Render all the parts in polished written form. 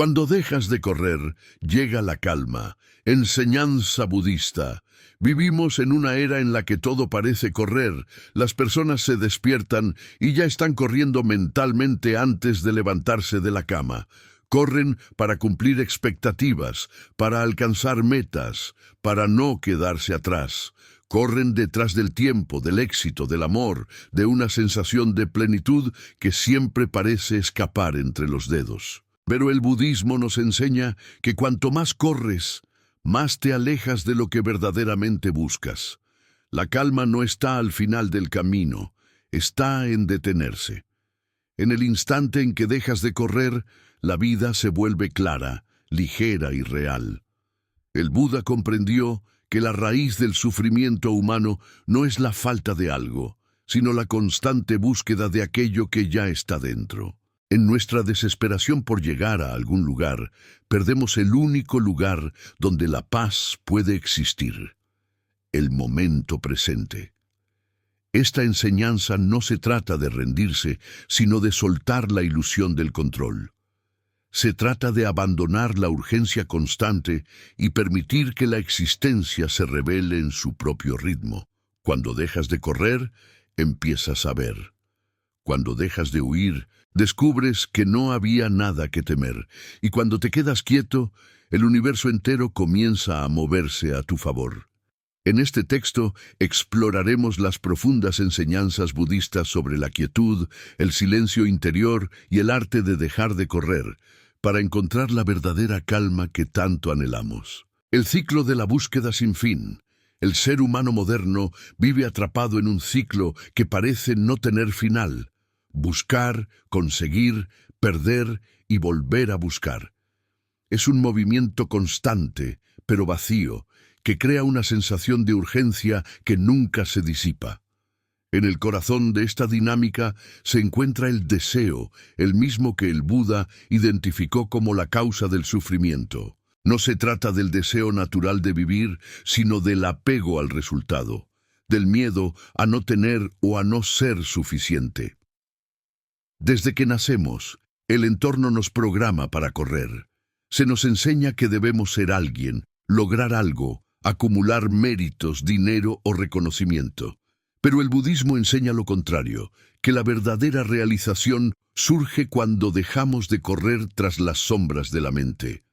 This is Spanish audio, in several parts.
Cuando dejas de correr, llega la calma. Enseñanza budista. Vivimos en una era en la que todo parece correr. Las personas se despiertan y ya están corriendo mentalmente antes de levantarse de la cama. Corren para cumplir expectativas, para alcanzar metas, para no quedarse atrás. Corren detrás del tiempo, del éxito, del amor, de una sensación de plenitud que siempre parece escapar entre los dedos. Pero el budismo nos enseña que cuanto más corres, más te alejas de lo que verdaderamente buscas. La calma no está al final del camino, está en detenerse. En el instante en que dejas de correr, la vida se vuelve clara, ligera y real. El Buda comprendió que la raíz del sufrimiento humano no es la falta de algo, sino la constante búsqueda de aquello que ya está dentro. En nuestra desesperación por llegar a algún lugar, perdemos el único lugar donde la paz puede existir: el momento presente. Esta enseñanza no se trata de rendirse, sino de soltar la ilusión del control. Se trata de abandonar la urgencia constante y permitir que la existencia se revele en su propio ritmo. Cuando dejas de correr, empiezas a ver. Cuando dejas de huir, descubres que no había nada que temer. Y cuando te quedas quieto, el universo entero comienza a moverse a tu favor. En este texto exploraremos las profundas enseñanzas budistas sobre la quietud, el silencio interior y el arte de dejar de correr, para encontrar la verdadera calma que tanto anhelamos. El ciclo de la búsqueda sin fin. El ser humano moderno vive atrapado en un ciclo que parece no tener final. Buscar, conseguir, perder y volver a buscar. Es un movimiento constante, pero vacío, que crea una sensación de urgencia que nunca se disipa. En el corazón de esta dinámica se encuentra el deseo, el mismo que el Buda identificó como la causa del sufrimiento. No se trata del deseo natural de vivir, sino del apego al resultado, del miedo a no tener o a no ser suficiente. Desde que nacemos, el entorno nos programa para correr. Se nos enseña que debemos ser alguien, lograr algo, acumular méritos, dinero o reconocimiento. Pero el budismo enseña lo contrario, que la verdadera realización surge cuando dejamos de correr tras las sombras de la mente.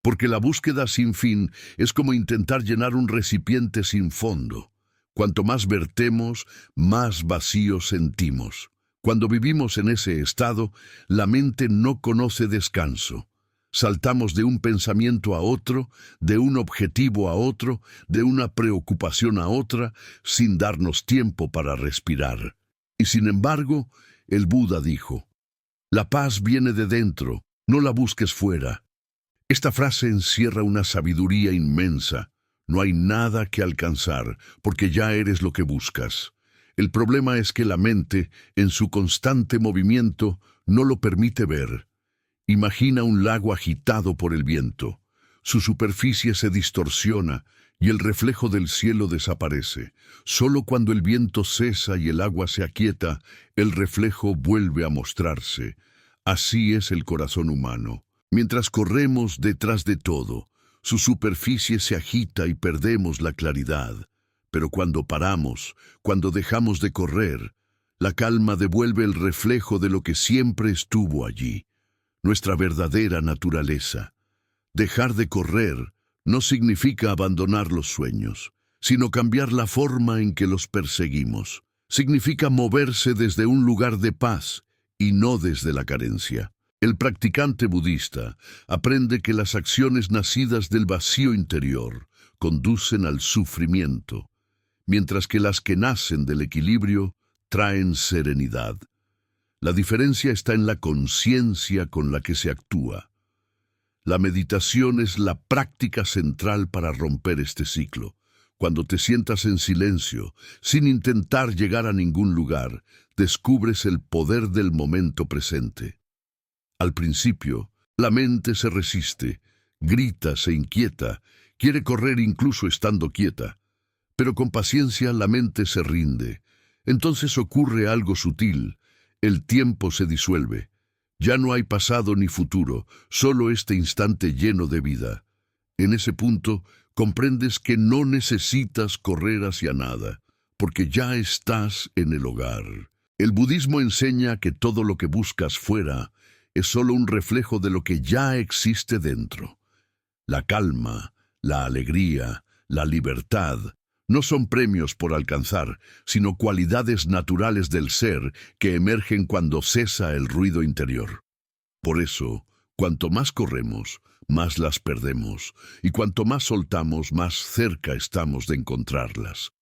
Porque la búsqueda sin fin es como intentar llenar un recipiente sin fondo. Cuanto más vertemos, más vacío sentimos. Cuando vivimos en ese estado, la mente no conoce descanso. Saltamos de un pensamiento a otro, de un objetivo a otro, de una preocupación a otra, sin darnos tiempo para respirar. Y sin embargo, el Buda dijo: la paz viene de dentro, no la busques fuera. Esta frase encierra una sabiduría inmensa. No hay nada que alcanzar, porque ya eres lo que buscas. El problema es que la mente, en su constante movimiento, no lo permite ver. Imagina un lago agitado por el viento. Su superficie se distorsiona y el reflejo del cielo desaparece. Solo cuando el viento cesa y el agua se aquieta, el reflejo vuelve a mostrarse. Así es el corazón humano. Mientras corremos detrás de todo, su superficie se agita y perdemos la claridad. Pero cuando paramos, cuando dejamos de correr, la calma devuelve el reflejo de lo que siempre estuvo allí. Nuestra verdadera naturaleza. Dejar de correr no significa abandonar los sueños, sino cambiar la forma en que los perseguimos. Significa moverse desde un lugar de paz y no desde la carencia. El practicante budista aprende que las acciones nacidas del vacío interior conducen al sufrimiento, mientras que las que nacen del equilibrio traen serenidad. La diferencia está en la conciencia con la que se actúa. La meditación es la práctica central para romper este ciclo. Cuando te sientas en silencio, sin intentar llegar a ningún lugar, descubres el poder del momento presente. Al principio, la mente se resiste, grita, se inquieta, quiere correr incluso estando quieta. Pero con paciencia la mente se rinde. Entonces ocurre algo sutil. El tiempo se disuelve. Ya no hay pasado ni futuro, solo este instante lleno de vida. En ese punto, comprendes que no necesitas correr hacia nada, porque ya estás en el hogar. El budismo enseña que todo lo que buscas fuera es solo un reflejo de lo que ya existe dentro. La calma, la alegría, la libertad, no son premios por alcanzar, sino cualidades naturales del ser que emergen cuando cesa el ruido interior. Por eso, cuanto más corremos, más las perdemos, y cuanto más soltamos, más cerca estamos de encontrarlas.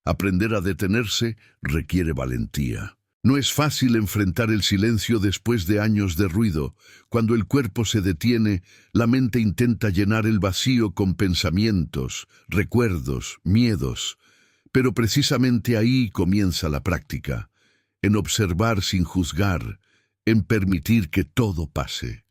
Aprender a detenerse requiere valentía. No es fácil enfrentar el silencio después de años de ruido. Cuando el cuerpo se detiene, la mente intenta llenar el vacío con pensamientos, recuerdos, miedos. Pero precisamente ahí comienza la práctica, en observar sin juzgar, en permitir que todo pase.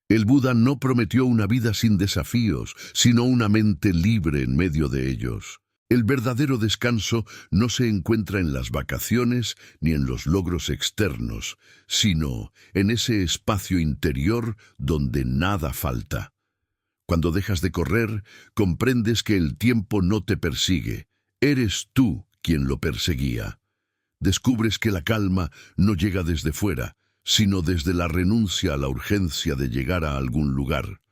El Buda no prometió una vida sin desafíos, sino una mente libre en medio de ellos. El verdadero descanso no se encuentra en las vacaciones ni en los logros externos, sino en ese espacio interior donde nada falta. Cuando dejas de correr, comprendes que el tiempo no te persigue, eres tú quien lo perseguía. Descubres que la calma no llega desde fuera, sino desde la renuncia a la urgencia de llegar a algún lugar.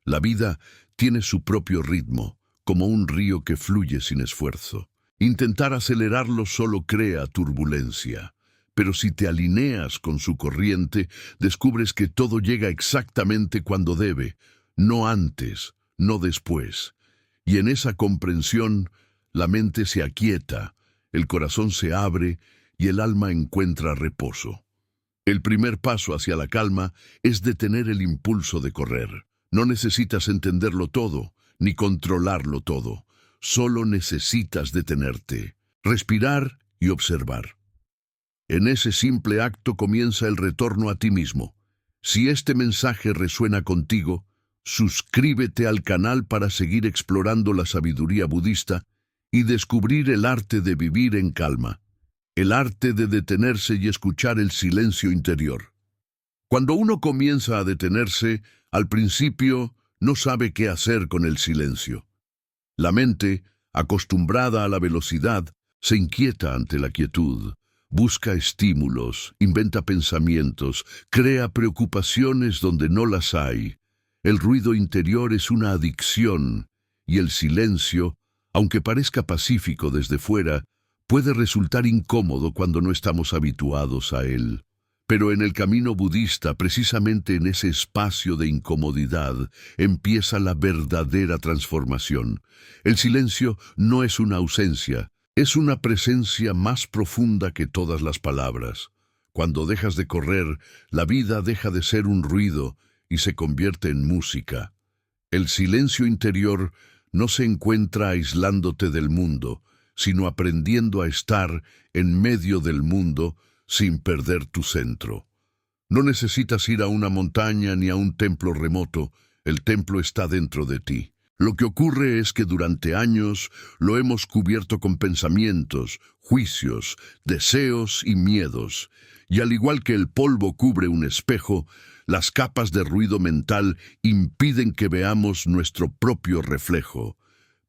La vida tiene su propio ritmo, como un río que fluye sin esfuerzo. Intentar acelerarlo solo crea turbulencia, pero si te alineas con su corriente, descubres que todo llega exactamente cuando debe, no antes, no después. Y en esa comprensión, la mente se aquieta, el corazón se abre y el alma encuentra reposo. El primer paso hacia la calma es detener el impulso de correr. No necesitas entenderlo todo, ni controlarlo todo. Solo necesitas detenerte, respirar y observar. En ese simple acto comienza el retorno a ti mismo. Si este mensaje resuena contigo, suscríbete al canal para seguir explorando la sabiduría budista y descubrir el arte de vivir en calma, el arte de detenerse y escuchar el silencio interior. Cuando uno comienza a detenerse, al principio no sabe qué hacer con el silencio. La mente, acostumbrada a la velocidad, se inquieta ante la quietud, busca estímulos, inventa pensamientos, crea preocupaciones donde no las hay. El ruido interior es una adicción, y el silencio, aunque parezca pacífico desde fuera, puede resultar incómodo cuando no estamos habituados a él. Pero en el camino budista, precisamente en ese espacio de incomodidad, empieza la verdadera transformación. El silencio no es una ausencia, es una presencia más profunda que todas las palabras. Cuando dejas de correr, la vida deja de ser un ruido y se convierte en música. El silencio interior no se encuentra aislándote del mundo, sino aprendiendo a estar en medio del mundo sin perder tu centro. No necesitas ir a una montaña ni a un templo remoto, el templo está dentro de ti. Lo que ocurre es que durante años lo hemos cubierto con pensamientos, juicios, deseos y miedos, y al igual que el polvo cubre un espejo, las capas de ruido mental impiden que veamos nuestro propio reflejo.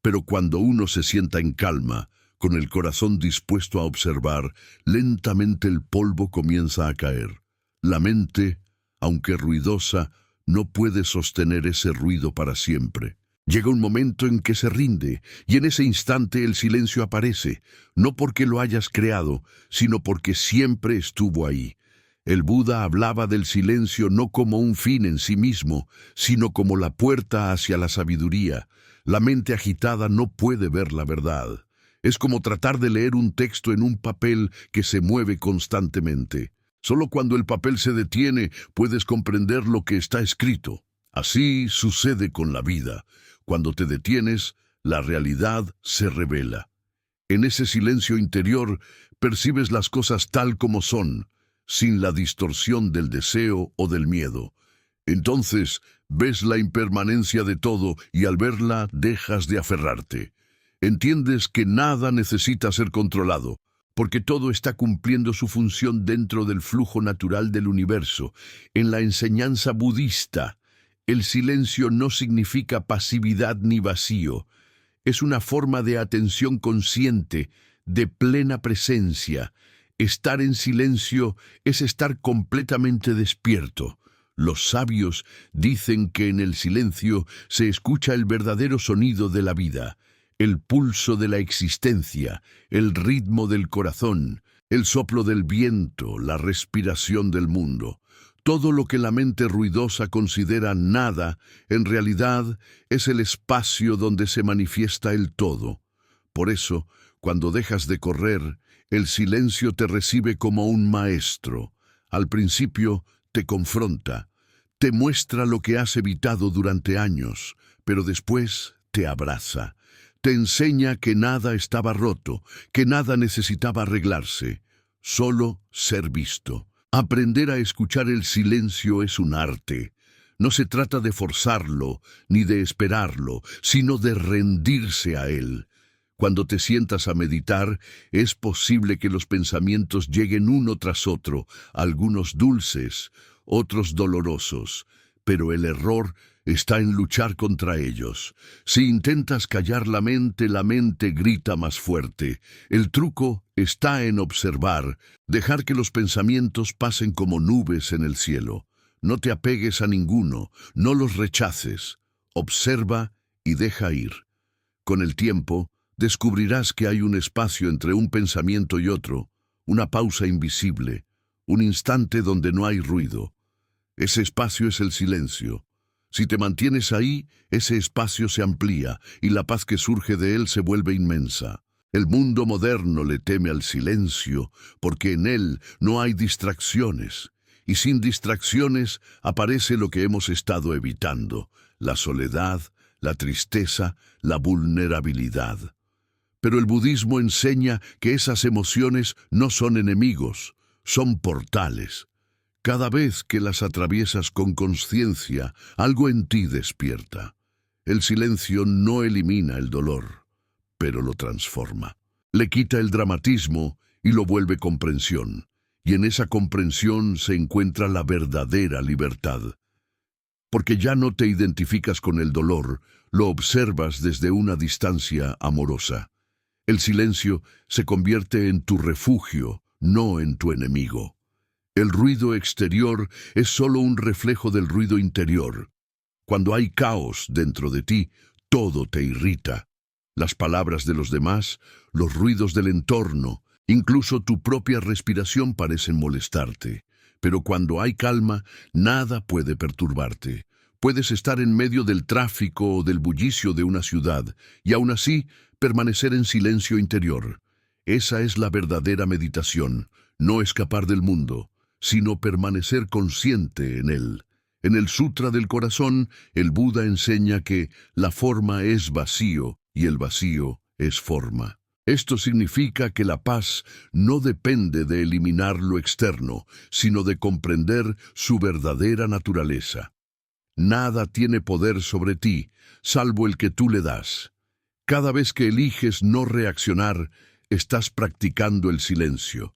Pero cuando uno se sienta en calma, con el corazón dispuesto a observar, lentamente el polvo comienza a caer. La mente, aunque ruidosa, no puede sostener ese ruido para siempre. Llega un momento en que se rinde, y en ese instante el silencio aparece, no porque lo hayas creado, sino porque siempre estuvo ahí. El Buda hablaba del silencio no como un fin en sí mismo, sino como la puerta hacia la sabiduría. La mente agitada no puede ver la verdad. Es como tratar de leer un texto en un papel que se mueve constantemente. Solo cuando el papel se detiene puedes comprender lo que está escrito. Así sucede con la vida. Cuando te detienes, la realidad se revela. En ese silencio interior percibes las cosas tal como son, sin la distorsión del deseo o del miedo. Entonces ves la impermanencia de todo y al verla dejas de aferrarte. Entiendes que nada necesita ser controlado, porque todo está cumpliendo su función dentro del flujo natural del universo. En la enseñanza budista, el silencio no significa pasividad ni vacío. Es una forma de atención consciente, de plena presencia. Estar en silencio es estar completamente despierto. Los sabios dicen que en el silencio se escucha el verdadero sonido de la vida, el pulso de la existencia, el ritmo del corazón, el soplo del viento, la respiración del mundo. Todo lo que la mente ruidosa considera nada, en realidad es el espacio donde se manifiesta el todo. Por eso, cuando dejas de correr, el silencio te recibe como un maestro. Al principio te confronta, te muestra lo que has evitado durante años, pero después te abraza. Te enseña que nada estaba roto, que nada necesitaba arreglarse, solo ser visto. Aprender a escuchar el silencio es un arte. No se trata de forzarlo, ni de esperarlo, sino de rendirse a él. Cuando te sientas a meditar, es posible que los pensamientos lleguen uno tras otro, algunos dulces, otros dolorosos, pero el error está en luchar contra ellos. Si intentas callar la mente grita más fuerte. El truco está en observar, dejar que los pensamientos pasen como nubes en el cielo. No te apegues a ninguno, no los rechaces. Observa y deja ir. Con el tiempo, descubrirás que hay un espacio entre un pensamiento y otro, una pausa invisible, un instante donde no hay ruido. Ese espacio es el silencio. Si te mantienes ahí, ese espacio se amplía y la paz que surge de él se vuelve inmensa. El mundo moderno le teme al silencio porque en él no hay distracciones. Y sin distracciones aparece lo que hemos estado evitando: la soledad, la tristeza, la vulnerabilidad. Pero el budismo enseña que esas emociones no son enemigos, son portales. Cada vez que las atraviesas con conciencia, algo en ti despierta. El silencio no elimina el dolor, pero lo transforma. Le quita el dramatismo y lo vuelve comprensión. Y en esa comprensión se encuentra la verdadera libertad. Porque ya no te identificas con el dolor, lo observas desde una distancia amorosa. El silencio se convierte en tu refugio, no en tu enemigo. El ruido exterior es solo un reflejo del ruido interior. Cuando hay caos dentro de ti, todo te irrita. Las palabras de los demás, los ruidos del entorno, incluso tu propia respiración parecen molestarte. Pero cuando hay calma, nada puede perturbarte. Puedes estar en medio del tráfico o del bullicio de una ciudad y aún así permanecer en silencio interior. Esa es la verdadera meditación, no escapar del mundo, sino permanecer consciente en él. En el Sutra del Corazón, el Buda enseña que la forma es vacío y el vacío es forma. Esto significa que la paz no depende de eliminar lo externo, sino de comprender su verdadera naturaleza. Nada tiene poder sobre ti, salvo el que tú le das. Cada vez que eliges no reaccionar, estás practicando el silencio.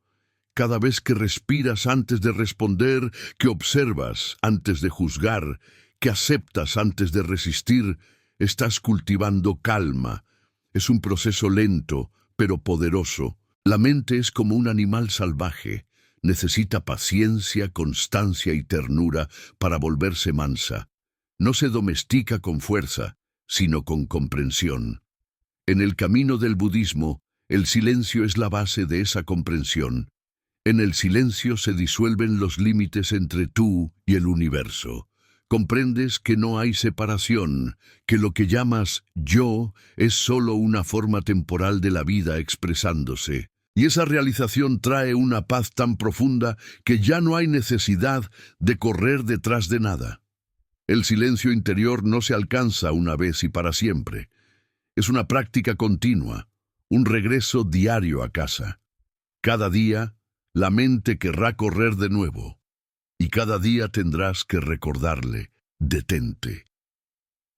Cada vez que respiras antes de responder, que observas antes de juzgar, que aceptas antes de resistir, estás cultivando calma. Es un proceso lento, pero poderoso. La mente es como un animal salvaje. Necesita paciencia, constancia y ternura para volverse mansa. No se domestica con fuerza, sino con comprensión. En el camino del budismo, el silencio es la base de esa comprensión. En el silencio se disuelven los límites entre tú y el universo. Comprendes que no hay separación, que lo que llamas yo es solo una forma temporal de la vida expresándose. Y esa realización trae una paz tan profunda que ya no hay necesidad de correr detrás de nada. El silencio interior no se alcanza una vez y para siempre. Es una práctica continua, un regreso diario a casa. Cada día, la mente querrá correr de nuevo, y cada día tendrás que recordarle: detente.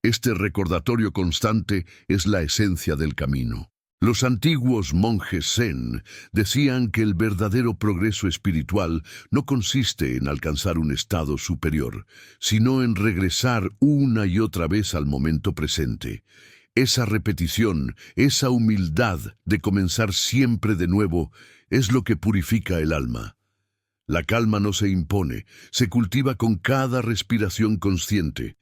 Este recordatorio constante es la esencia del camino. Los antiguos monjes zen decían que el verdadero progreso espiritual no consiste en alcanzar un estado superior, sino en regresar una y otra vez al momento presente. Esa repetición, esa humildad de comenzar siempre de nuevo, es lo que purifica el alma. La calma no se impone, se cultiva con cada respiración consciente.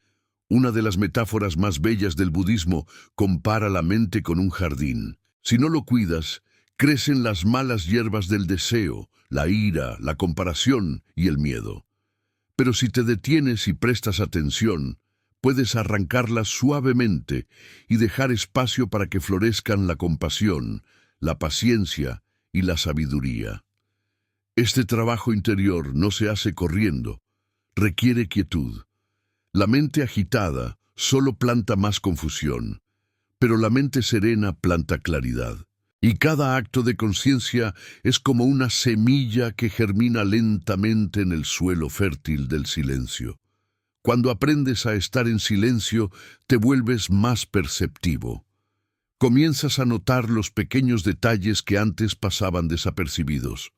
Una de las metáforas más bellas del budismo compara la mente con un jardín. Si no lo cuidas, crecen las malas hierbas del deseo, la ira, la comparación y el miedo. Pero si te detienes y prestas atención, puedes arrancarlas suavemente y dejar espacio para que florezcan la compasión, la paciencia y la sabiduría. Este trabajo interior no se hace corriendo, requiere quietud. La mente agitada solo planta más confusión, pero la mente serena planta claridad. Y cada acto de conciencia es como una semilla que germina lentamente en el suelo fértil del silencio. Cuando aprendes a estar en silencio, te vuelves más perceptivo. Comienzas a notar los pequeños detalles que antes pasaban desapercibidos.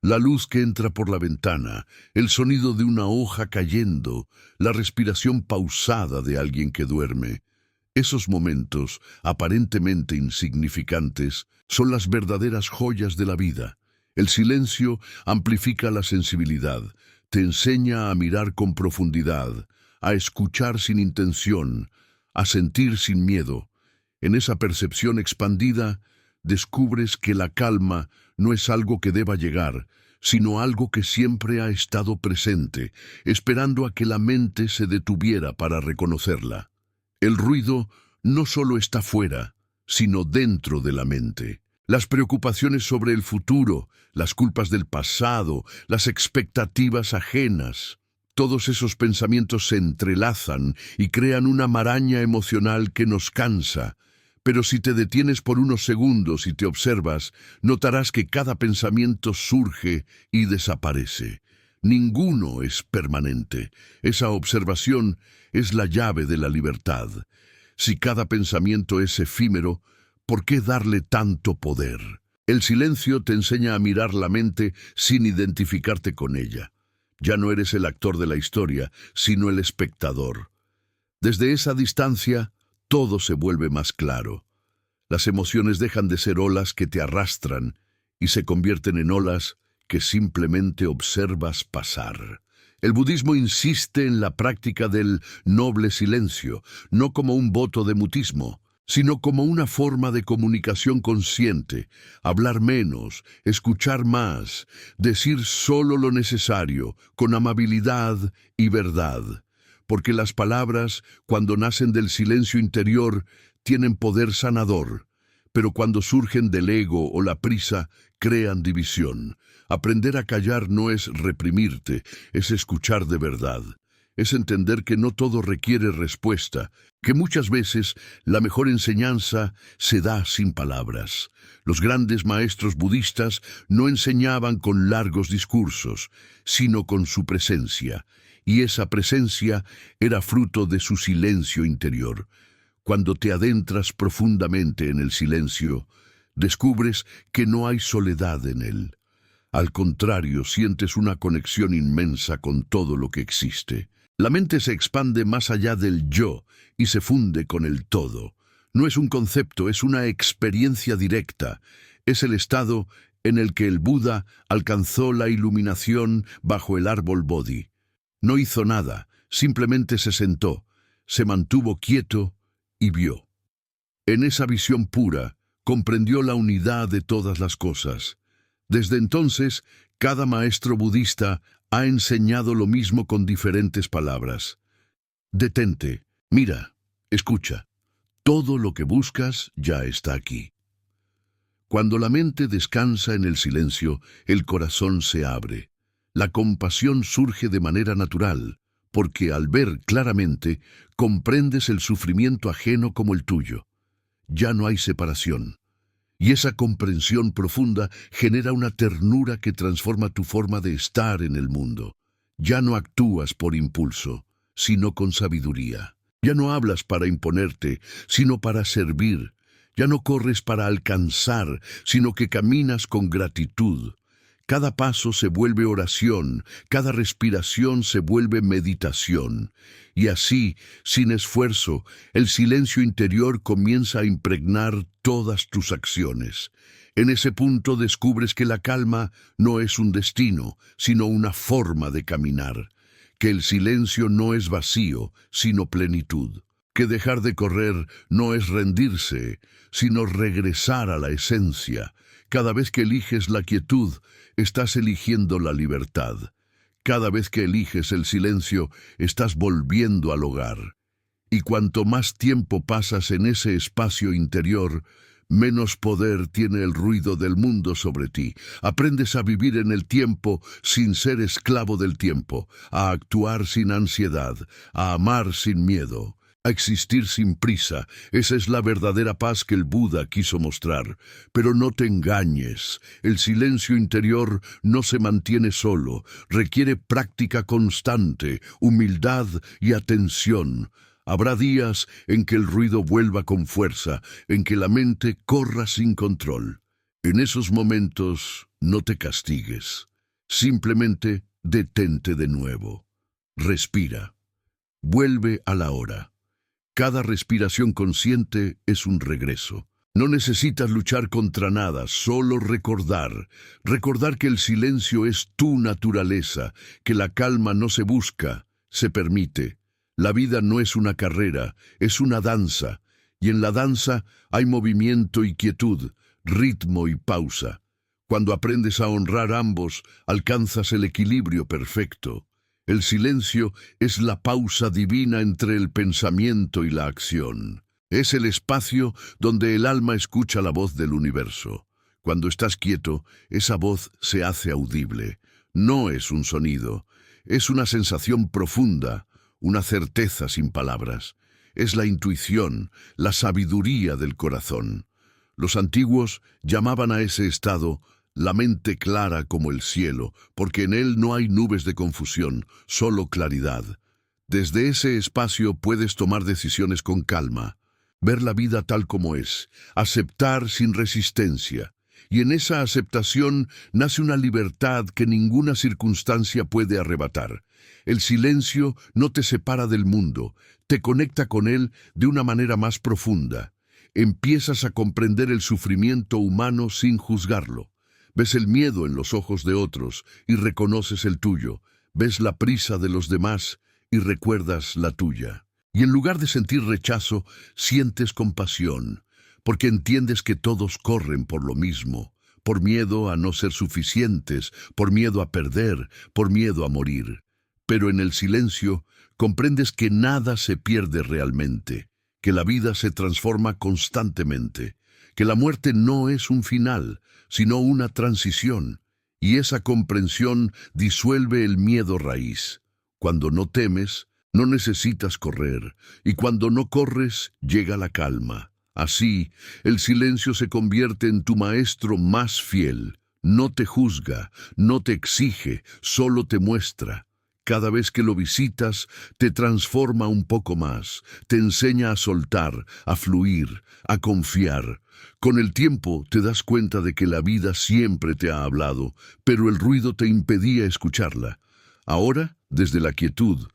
La luz que entra por la ventana, el sonido de una hoja cayendo, la respiración pausada de alguien que duerme. Esos momentos, aparentemente insignificantes, son las verdaderas joyas de la vida. El silencio amplifica la sensibilidad, te enseña a mirar con profundidad, a escuchar sin intención, a sentir sin miedo. En esa percepción expandida, descubres que la calma no es algo que deba llegar, sino algo que siempre ha estado presente, esperando a que la mente se detuviera para reconocerla. El ruido no solo está fuera, sino dentro de la mente. Las preocupaciones sobre el futuro, las culpas del pasado, las expectativas ajenas, todos esos pensamientos se entrelazan y crean una maraña emocional que nos cansa. Pero si te detienes por unos segundos y te observas, notarás que cada pensamiento surge y desaparece. Ninguno es permanente. Esa observación es la llave de la libertad. Si cada pensamiento es efímero, ¿por qué darle tanto poder? El silencio te enseña a mirar la mente sin identificarte con ella. Ya no eres el actor de la historia, sino el espectador. Desde esa distancia, todo se vuelve más claro. Las emociones dejan de ser olas que te arrastran y se convierten en olas que simplemente observas pasar. El budismo insiste en la práctica del noble silencio, no como un voto de mutismo, sino como una forma de comunicación consciente, hablar menos, escuchar más, decir solo lo necesario, con amabilidad y verdad. Porque las palabras, cuando nacen del silencio interior, tienen poder sanador, pero cuando surgen del ego o la prisa, crean división. Aprender a callar no es reprimirte, es escuchar de verdad. Es entender que no todo requiere respuesta, que muchas veces la mejor enseñanza se da sin palabras. Los grandes maestros budistas no enseñaban con largos discursos, sino con su presencia, y esa presencia era fruto de su silencio interior. Cuando te adentras profundamente en el silencio, descubres que no hay soledad en él. Al contrario, sientes una conexión inmensa con todo lo que existe. La mente se expande más allá del yo y se funde con el todo. No es un concepto, es una experiencia directa. Es el estado en el que el Buda alcanzó la iluminación bajo el árbol Bodhi. No hizo nada, simplemente se sentó, se mantuvo quieto y vio. En esa visión pura, comprendió la unidad de todas las cosas. Desde entonces, cada maestro budista ha enseñado lo mismo con diferentes palabras. Detente, mira, escucha. Todo lo que buscas ya está aquí. Cuando la mente descansa en el silencio, el corazón se abre. La compasión surge de manera natural, porque al ver claramente, comprendes el sufrimiento ajeno como el tuyo. Ya no hay separación. Y esa comprensión profunda genera una ternura que transforma tu forma de estar en el mundo. Ya no actúas por impulso, sino con sabiduría. Ya no hablas para imponerte, sino para servir. Ya no corres para alcanzar, sino que caminas con gratitud. Cada paso se vuelve oración, cada respiración se vuelve meditación. Y así, sin esfuerzo, el silencio interior comienza a impregnar todas tus acciones. En ese punto descubres que la calma no es un destino, sino una forma de caminar. Que el silencio no es vacío, sino plenitud. Que dejar de correr no es rendirse, sino regresar a la esencia. Cada vez que eliges la quietud, estás eligiendo la libertad. Cada vez que eliges el silencio, estás volviendo al hogar. Y cuanto más tiempo pasas en ese espacio interior, menos poder tiene el ruido del mundo sobre ti. Aprendes a vivir en el tiempo sin ser esclavo del tiempo, a actuar sin ansiedad, a amar sin miedo, a existir sin prisa. Esa es la verdadera paz que el Buda quiso mostrar. Pero no te engañes, el silencio interior no se mantiene solo, requiere práctica constante, humildad y atención. Habrá días en que el ruido vuelva con fuerza, en que la mente corra sin control. En esos momentos no te castigues, simplemente detente de nuevo. Respira, vuelve a la hora. Cada respiración consciente es un regreso. No necesitas luchar contra nada, solo recordar. Recordar que el silencio es tu naturaleza, que la calma no se busca, se permite. La vida no es una carrera, es una danza. Y en la danza hay movimiento y quietud, ritmo y pausa. Cuando aprendes a honrar ambos, alcanzas el equilibrio perfecto. El silencio es la pausa divina entre el pensamiento y la acción. Es el espacio donde el alma escucha la voz del universo. Cuando estás quieto, esa voz se hace audible. No es un sonido, es una sensación profunda, una certeza sin palabras. Es la intuición, la sabiduría del corazón. Los antiguos llamaban a ese estado la mente clara como el cielo, porque en él no hay nubes de confusión, solo claridad. Desde ese espacio puedes tomar decisiones con calma, ver la vida tal como es, aceptar sin resistencia. Y en esa aceptación nace una libertad que ninguna circunstancia puede arrebatar. El silencio no te separa del mundo, te conecta con él de una manera más profunda. Empiezas a comprender el sufrimiento humano sin juzgarlo. Ves el miedo en los ojos de otros y reconoces el tuyo. Ves la prisa de los demás y recuerdas la tuya. Y en lugar de sentir rechazo, sientes compasión, porque entiendes que todos corren por lo mismo, por miedo a no ser suficientes, por miedo a perder, por miedo a morir. Pero en el silencio comprendes que nada se pierde realmente, que la vida se transforma constantemente, que la muerte no es un final, sino una transición, y esa comprensión disuelve el miedo raíz. Cuando no temes, no necesitas correr, y cuando no corres, llega la calma. Así, el silencio se convierte en tu maestro más fiel. No te juzga, no te exige, solo te muestra. Cada vez que lo visitas, te transforma un poco más, te enseña a soltar, a fluir, a confiar. Con el tiempo te das cuenta de que la vida siempre te ha hablado, pero el ruido te impedía escucharla. Ahora, desde la quietud,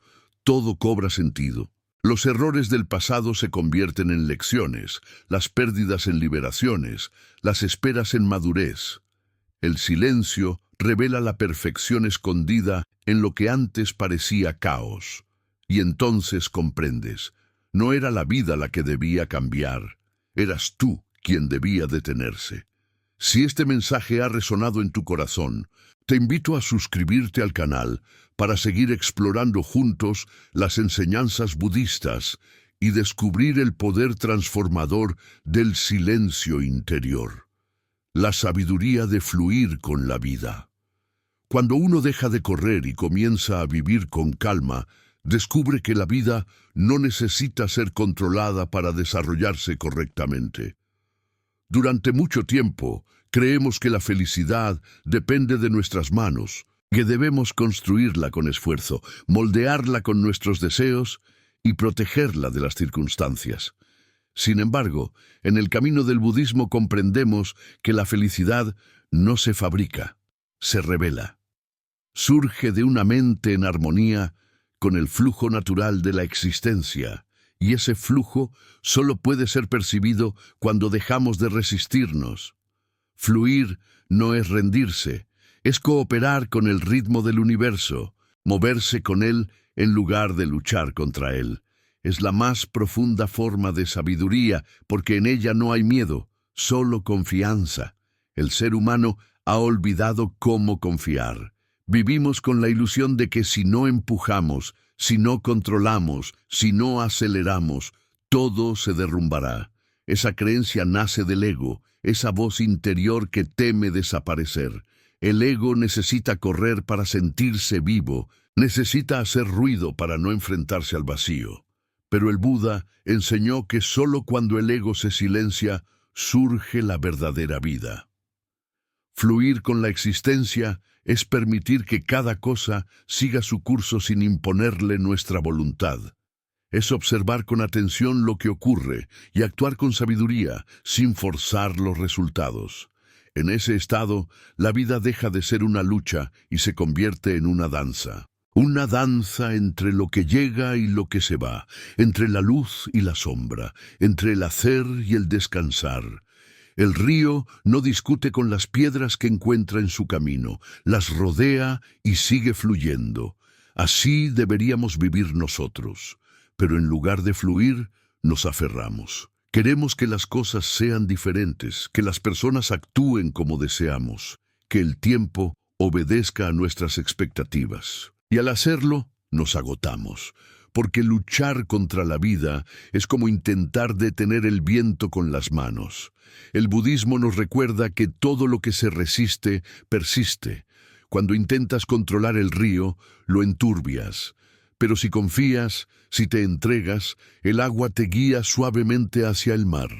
todo cobra sentido. Los errores del pasado se convierten en lecciones, las pérdidas en liberaciones, las esperas en madurez. El silencio revela la perfección escondida en lo que antes parecía caos. Y entonces comprendes, no era la vida la que debía cambiar, eras tú quien debía detenerse. Si este mensaje ha resonado en tu corazón, te invito a suscribirte al canal para seguir explorando juntos las enseñanzas budistas y descubrir el poder transformador del silencio interior. La sabiduría de fluir con la vida. Cuando uno deja de correr y comienza a vivir con calma, descubre que la vida no necesita ser controlada para desarrollarse correctamente. Durante mucho tiempo, creemos que la felicidad depende de nuestras manos, que debemos construirla con esfuerzo, moldearla con nuestros deseos y protegerla de las circunstancias. Sin embargo, en el camino del budismo comprendemos que la felicidad no se fabrica, se revela. Surge de una mente en armonía con el flujo natural de la existencia, y ese flujo solo puede ser percibido cuando dejamos de resistirnos. Fluir no es rendirse, es cooperar con el ritmo del universo, moverse con él en lugar de luchar contra él. Es la más profunda forma de sabiduría, porque en ella no hay miedo, solo confianza. El ser humano ha olvidado cómo confiar. Vivimos con la ilusión de que si no empujamos, si no controlamos, si no aceleramos, todo se derrumbará. Esa creencia nace del ego, esa voz interior que teme desaparecer. El ego necesita correr para sentirse vivo, necesita hacer ruido para no enfrentarse al vacío. Pero el Buda enseñó que solo cuando el ego se silencia, surge la verdadera vida. Fluir con la existencia es permitir que cada cosa siga su curso sin imponerle nuestra voluntad. Es observar con atención lo que ocurre y actuar con sabiduría, sin forzar los resultados. En ese estado, la vida deja de ser una lucha y se convierte en una danza. Una danza entre lo que llega y lo que se va, entre la luz y la sombra, entre el hacer y el descansar. El río no discute con las piedras que encuentra en su camino, las rodea y sigue fluyendo. Así deberíamos vivir nosotros. Pero en lugar de fluir, nos aferramos. Queremos que las cosas sean diferentes, que las personas actúen como deseamos, que el tiempo obedezca a nuestras expectativas. Y al hacerlo, nos agotamos, porque luchar contra la vida es como intentar detener el viento con las manos. El budismo nos recuerda que todo lo que se resiste, persiste. Cuando intentas controlar el río, lo enturbias. Pero si confías, si te entregas, el agua te guía suavemente hacia el mar.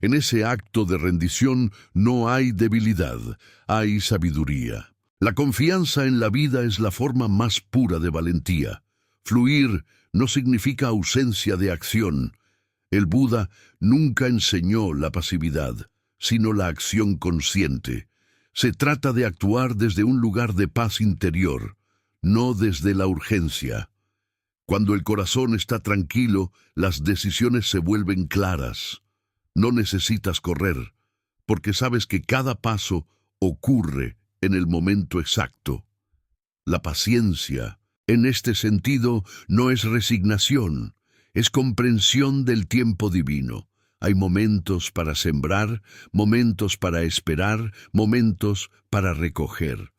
En ese acto de rendición no hay debilidad, hay sabiduría. La confianza en la vida es la forma más pura de valentía. Fluir no significa ausencia de acción. El Buda nunca enseñó la pasividad, sino la acción consciente. Se trata de actuar desde un lugar de paz interior, no desde la urgencia. Cuando el corazón está tranquilo, las decisiones se vuelven claras. No necesitas correr, porque sabes que cada paso ocurre en el momento exacto. La paciencia, en este sentido, no es resignación, es comprensión del tiempo divino. Hay momentos para sembrar, momentos para esperar, momentos para recoger.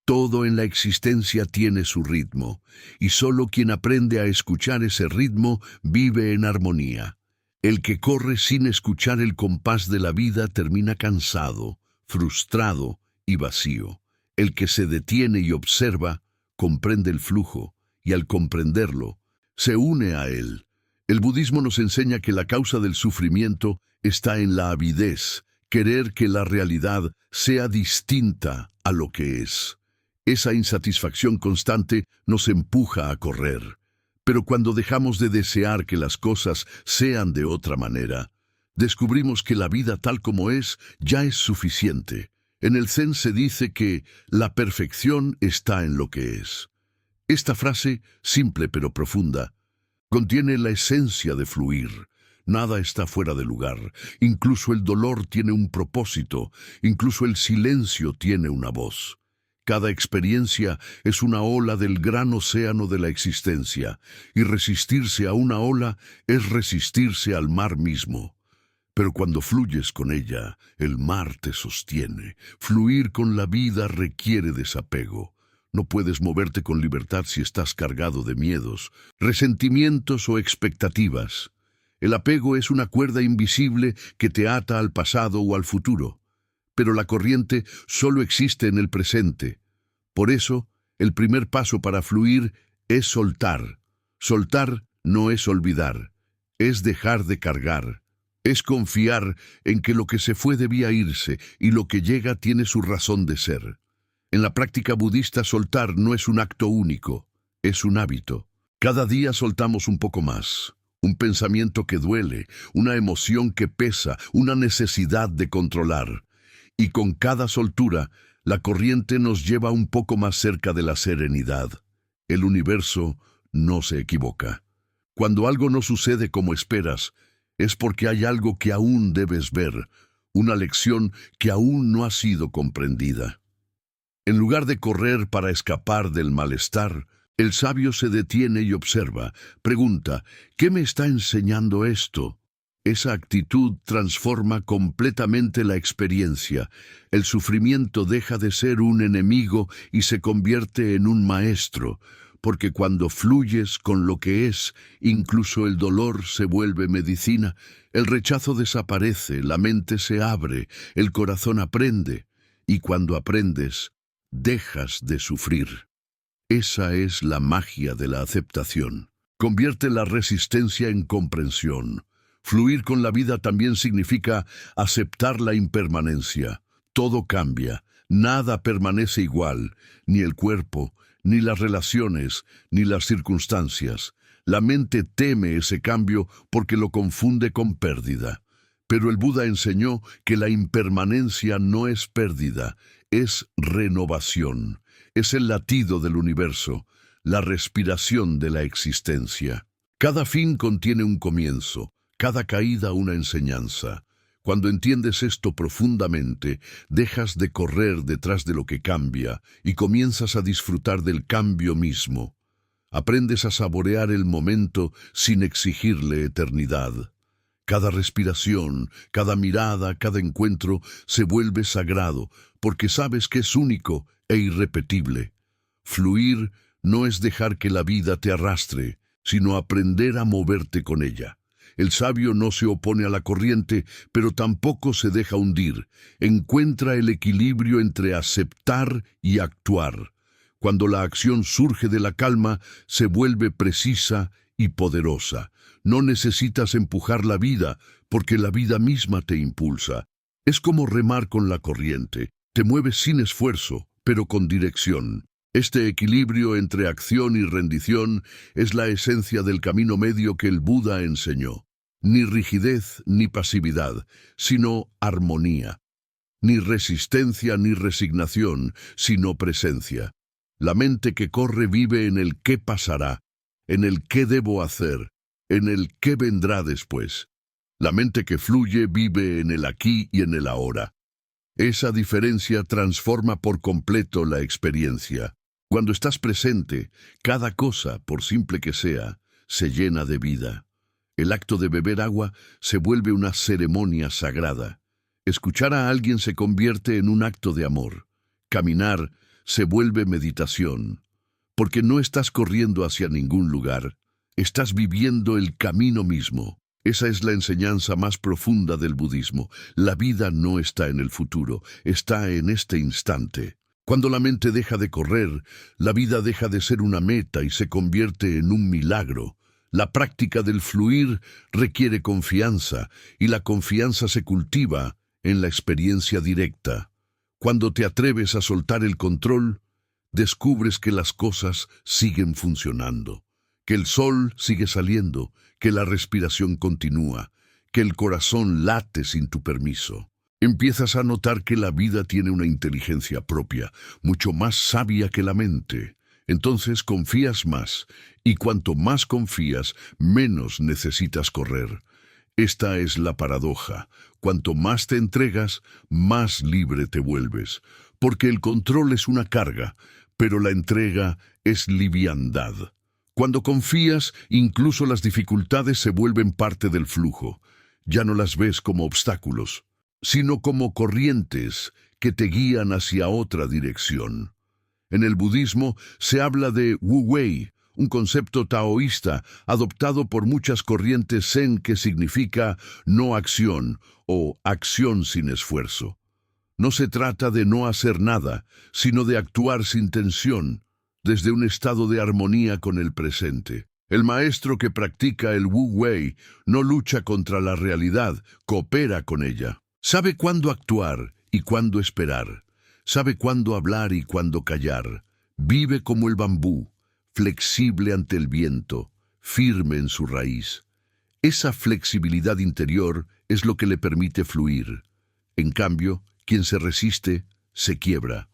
Todo en la existencia tiene su ritmo, y solo quien aprende a escuchar ese ritmo vive en armonía. El que corre sin escuchar el compás de la vida termina cansado, frustrado y vacío. El que se detiene y observa, comprende el flujo, y al comprenderlo, se une a él. El budismo nos enseña que la causa del sufrimiento está en la avidez, querer que la realidad sea distinta a lo que es. Esa insatisfacción constante nos empuja a correr. Pero cuando dejamos de desear que las cosas sean de otra manera, descubrimos que la vida tal como es ya es suficiente. En el Zen se dice que la perfección está en lo que es. Esta frase, simple pero profunda, contiene la esencia de fluir. Nada está fuera de lugar. Incluso el dolor tiene un propósito. Incluso el silencio tiene una voz. Cada experiencia es una ola del gran océano de la existencia, y resistirse a una ola es resistirse al mar mismo. Pero cuando fluyes con ella, el mar te sostiene. Fluir con la vida requiere desapego. No puedes moverte con libertad si estás cargado de miedos, resentimientos o expectativas. El apego es una cuerda invisible que te ata al pasado o al futuro. Pero la corriente solo existe en el presente. Por eso, el primer paso para fluir es soltar. Soltar no es olvidar, es dejar de cargar. Es confiar en que lo que se fue debía irse y lo que llega tiene su razón de ser. En la práctica budista, soltar no es un acto único, es un hábito. Cada día soltamos un poco más, un pensamiento que duele, una emoción que pesa, una necesidad de controlar. Y con cada soltura, la corriente nos lleva un poco más cerca de la serenidad. El universo no se equivoca. Cuando algo no sucede como esperas, es porque hay algo que aún debes ver, una lección que aún no ha sido comprendida. En lugar de correr para escapar del malestar, el sabio se detiene y observa, pregunta, ¿qué me está enseñando esto? Esa actitud transforma completamente la experiencia. El sufrimiento deja de ser un enemigo y se convierte en un maestro, porque cuando fluyes con lo que es, incluso el dolor se vuelve medicina, el rechazo desaparece, la mente se abre, el corazón aprende, y cuando aprendes, dejas de sufrir. Esa es la magia de la aceptación. Convierte la resistencia en comprensión. Fluir con la vida también significa aceptar la impermanencia. Todo cambia, nada permanece igual, ni el cuerpo, ni las relaciones, ni las circunstancias. La mente teme ese cambio porque lo confunde con pérdida. Pero el Buda enseñó que la impermanencia no es pérdida, es renovación. Es el latido del universo, la respiración de la existencia. Cada fin contiene un comienzo, cada caída una enseñanza. Cuando entiendes esto profundamente, dejas de correr detrás de lo que cambia y comienzas a disfrutar del cambio mismo. Aprendes a saborear el momento sin exigirle eternidad. Cada respiración, cada mirada, cada encuentro se vuelve sagrado porque sabes que es único e irrepetible. Fluir no es dejar que la vida te arrastre, sino aprender a moverte con ella. El sabio no se opone a la corriente, pero tampoco se deja hundir. Encuentra el equilibrio entre aceptar y actuar. Cuando la acción surge de la calma, se vuelve precisa y poderosa. No necesitas empujar la vida, porque la vida misma te impulsa. Es como remar con la corriente. Te mueves sin esfuerzo, pero con dirección. Este equilibrio entre acción y rendición es la esencia del camino medio que el Buda enseñó. Ni rigidez ni pasividad, sino armonía. Ni resistencia ni resignación, sino presencia. La mente que corre vive en el qué pasará, en el qué debo hacer, en el qué vendrá después. La mente que fluye vive en el aquí y en el ahora. Esa diferencia transforma por completo la experiencia. Cuando estás presente, cada cosa, por simple que sea, se llena de vida. El acto de beber agua se vuelve una ceremonia sagrada. Escuchar a alguien se convierte en un acto de amor. Caminar se vuelve meditación. Porque no estás corriendo hacia ningún lugar, estás viviendo el camino mismo. Esa es la enseñanza más profunda del budismo. La vida no está en el futuro, está en este instante. Cuando la mente deja de correr, la vida deja de ser una meta y se convierte en un milagro. La práctica del fluir requiere confianza, y la confianza se cultiva en la experiencia directa. Cuando te atreves a soltar el control, descubres que las cosas siguen funcionando, que el sol sigue saliendo, que la respiración continúa, que el corazón late sin tu permiso. Empiezas a notar que la vida tiene una inteligencia propia, mucho más sabia que la mente. Entonces confías más, y cuanto más confías, menos necesitas correr. Esta es la paradoja. Cuanto más te entregas, más libre te vuelves, porque el control es una carga, pero la entrega es liviandad. Cuando confías, incluso las dificultades se vuelven parte del flujo. Ya no las ves como obstáculos, sino como corrientes que te guían hacia otra dirección. En el budismo se habla de Wu Wei, un concepto taoísta adoptado por muchas corrientes zen que significa no acción o acción sin esfuerzo. No se trata de no hacer nada, sino de actuar sin tensión, desde un estado de armonía con el presente. El maestro que practica el Wu Wei no lucha contra la realidad, coopera con ella. Sabe cuándo actuar y cuándo esperar. Sabe cuándo hablar y cuándo callar. Vive como el bambú, flexible ante el viento, firme en su raíz. Esa flexibilidad interior es lo que le permite fluir. En cambio, quien se resiste, se quiebra.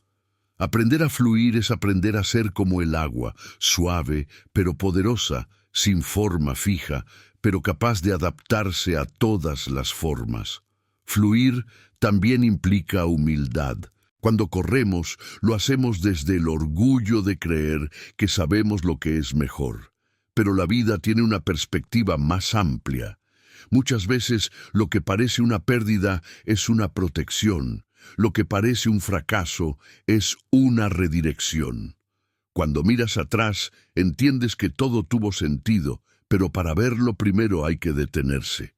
Aprender a fluir es aprender a ser como el agua, suave, pero poderosa, sin forma fija, pero capaz de adaptarse a todas las formas. Fluir también implica humildad. Cuando corremos, lo hacemos desde el orgullo de creer que sabemos lo que es mejor. Pero la vida tiene una perspectiva más amplia. Muchas veces lo que parece una pérdida es una protección. Lo que parece un fracaso es una redirección. Cuando miras atrás, entiendes que todo tuvo sentido, pero para verlo primero hay que detenerse.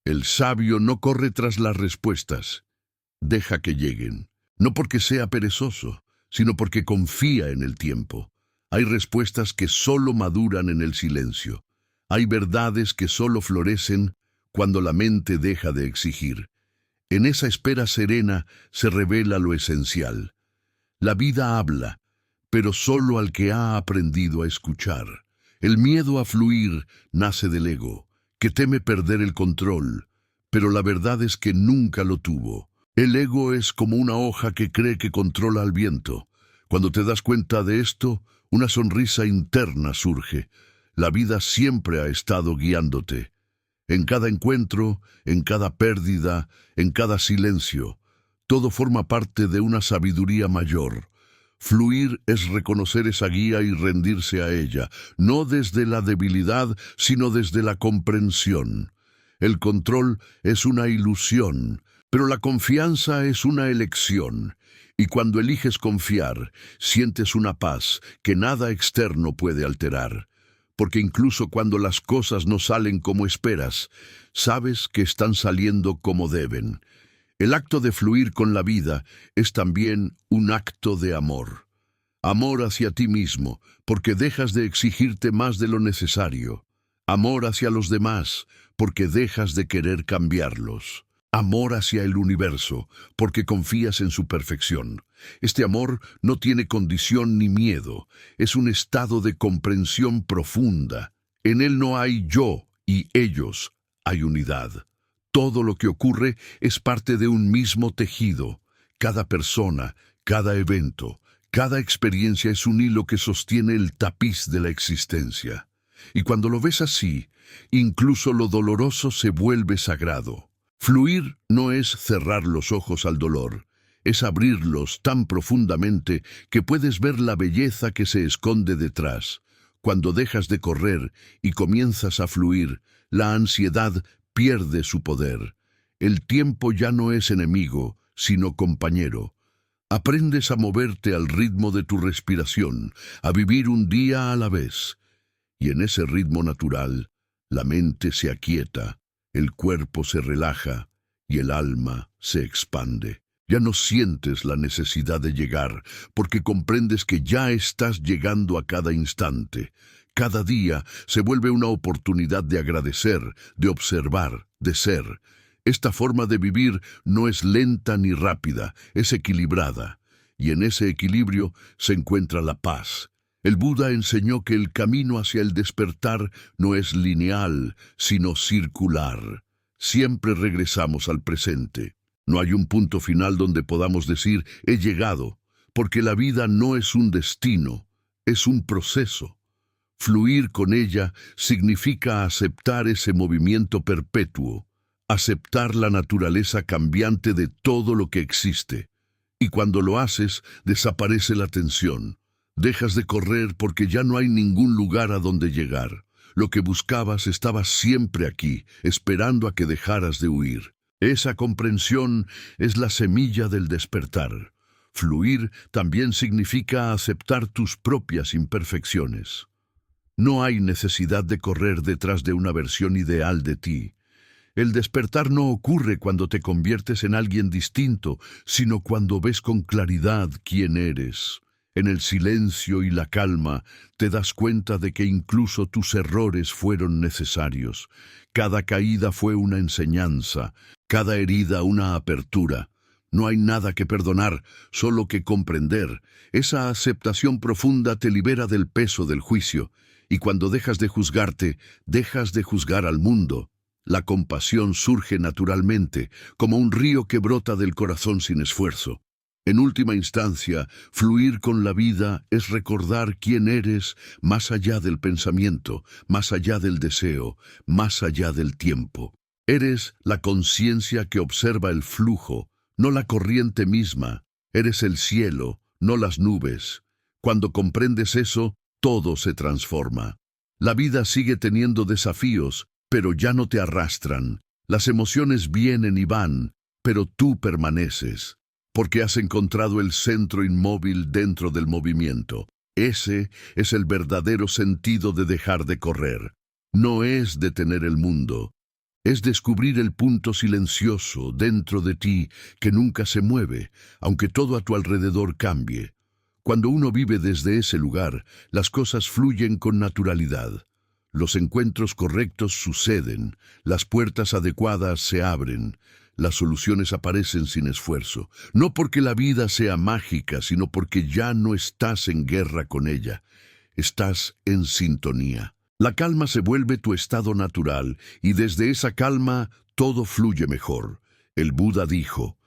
El sabio no corre tras las respuestas, deja que lleguen. No porque sea perezoso, sino porque confía en el tiempo. Hay respuestas que solo maduran en el silencio. Hay verdades que solo florecen cuando la mente deja de exigir. En esa espera serena se revela lo esencial. La vida habla, pero solo al que ha aprendido a escuchar. El miedo a fluir nace del ego, que teme perder el control, pero la verdad es que nunca lo tuvo. El ego es como una hoja que cree que controla al viento. Cuando te das cuenta de esto, una sonrisa interna surge. La vida siempre ha estado guiándote. En cada encuentro, en cada pérdida, en cada silencio, todo forma parte de una sabiduría mayor. Fluir es reconocer esa guía y rendirse a ella, no desde la debilidad, sino desde la comprensión. El control es una ilusión, pero la confianza es una elección. Y cuando eliges confiar, sientes una paz que nada externo puede alterar. Porque incluso cuando las cosas no salen como esperas, sabes que están saliendo como deben. El acto de fluir con la vida es también un acto de amor. Amor hacia ti mismo, porque dejas de exigirte más de lo necesario. Amor hacia los demás, porque dejas de querer cambiarlos. Amor hacia el universo, porque confías en su perfección. Este amor no tiene condición ni miedo, es un estado de comprensión profunda. En él no hay yo y ellos, hay unidad. Todo lo que ocurre es parte de un mismo tejido. Cada persona, cada evento, cada experiencia es un hilo que sostiene el tapiz de la existencia. Y cuando lo ves así, incluso lo doloroso se vuelve sagrado. Fluir no es cerrar los ojos al dolor, es abrirlos tan profundamente que puedes ver la belleza que se esconde detrás. Cuando dejas de correr y comienzas a fluir, la ansiedad pierde su poder. El tiempo ya no es enemigo, sino compañero. Aprendes a moverte al ritmo de tu respiración, a vivir un día a la vez. Y en ese ritmo natural, la mente se aquieta. El cuerpo se relaja y el alma se expande. Ya no sientes la necesidad de llegar, porque comprendes que ya estás llegando a cada instante. Cada día se vuelve una oportunidad de agradecer, de observar, de ser. Esta forma de vivir no es lenta ni rápida, es equilibrada. Y en ese equilibrio se encuentra la paz. El Buda enseñó que el camino hacia el despertar no es lineal, sino circular. Siempre regresamos al presente. No hay un punto final donde podamos decir, he llegado, porque la vida no es un destino, es un proceso. Fluir con ella significa aceptar ese movimiento perpetuo, aceptar la naturaleza cambiante de todo lo que existe. Y cuando lo haces, desaparece la tensión. Dejas de correr porque ya no hay ningún lugar a donde llegar. Lo que buscabas estaba siempre aquí, esperando a que dejaras de huir. Esa comprensión es la semilla del despertar. Fluir también significa aceptar tus propias imperfecciones. No hay necesidad de correr detrás de una versión ideal de ti. El despertar no ocurre cuando te conviertes en alguien distinto, sino cuando ves con claridad quién eres. En el silencio y la calma te das cuenta de que incluso tus errores fueron necesarios. Cada caída fue una enseñanza, cada herida una apertura. No hay nada que perdonar, solo que comprender. Esa aceptación profunda te libera del peso del juicio. Y cuando dejas de juzgarte, dejas de juzgar al mundo. La compasión surge naturalmente, como un río que brota del corazón sin esfuerzo. En última instancia, fluir con la vida es recordar quién eres más allá del pensamiento, más allá del deseo, más allá del tiempo. Eres la conciencia que observa el flujo, no la corriente misma. Eres el cielo, no las nubes. Cuando comprendes eso, todo se transforma. La vida sigue teniendo desafíos, pero ya no te arrastran. Las emociones vienen y van, pero tú permaneces, porque has encontrado el centro inmóvil dentro del movimiento. Ese es el verdadero sentido de dejar de correr. No es detener el mundo, es descubrir el punto silencioso dentro de ti que nunca se mueve, aunque todo a tu alrededor cambie. Cuando uno vive desde ese lugar, las cosas fluyen con naturalidad. Los encuentros correctos suceden, las puertas adecuadas se abren, las soluciones aparecen sin esfuerzo. No porque la vida sea mágica, sino porque ya no estás en guerra con ella. Estás en sintonía. La calma se vuelve tu estado natural y desde esa calma todo fluye mejor. El Buda dijo,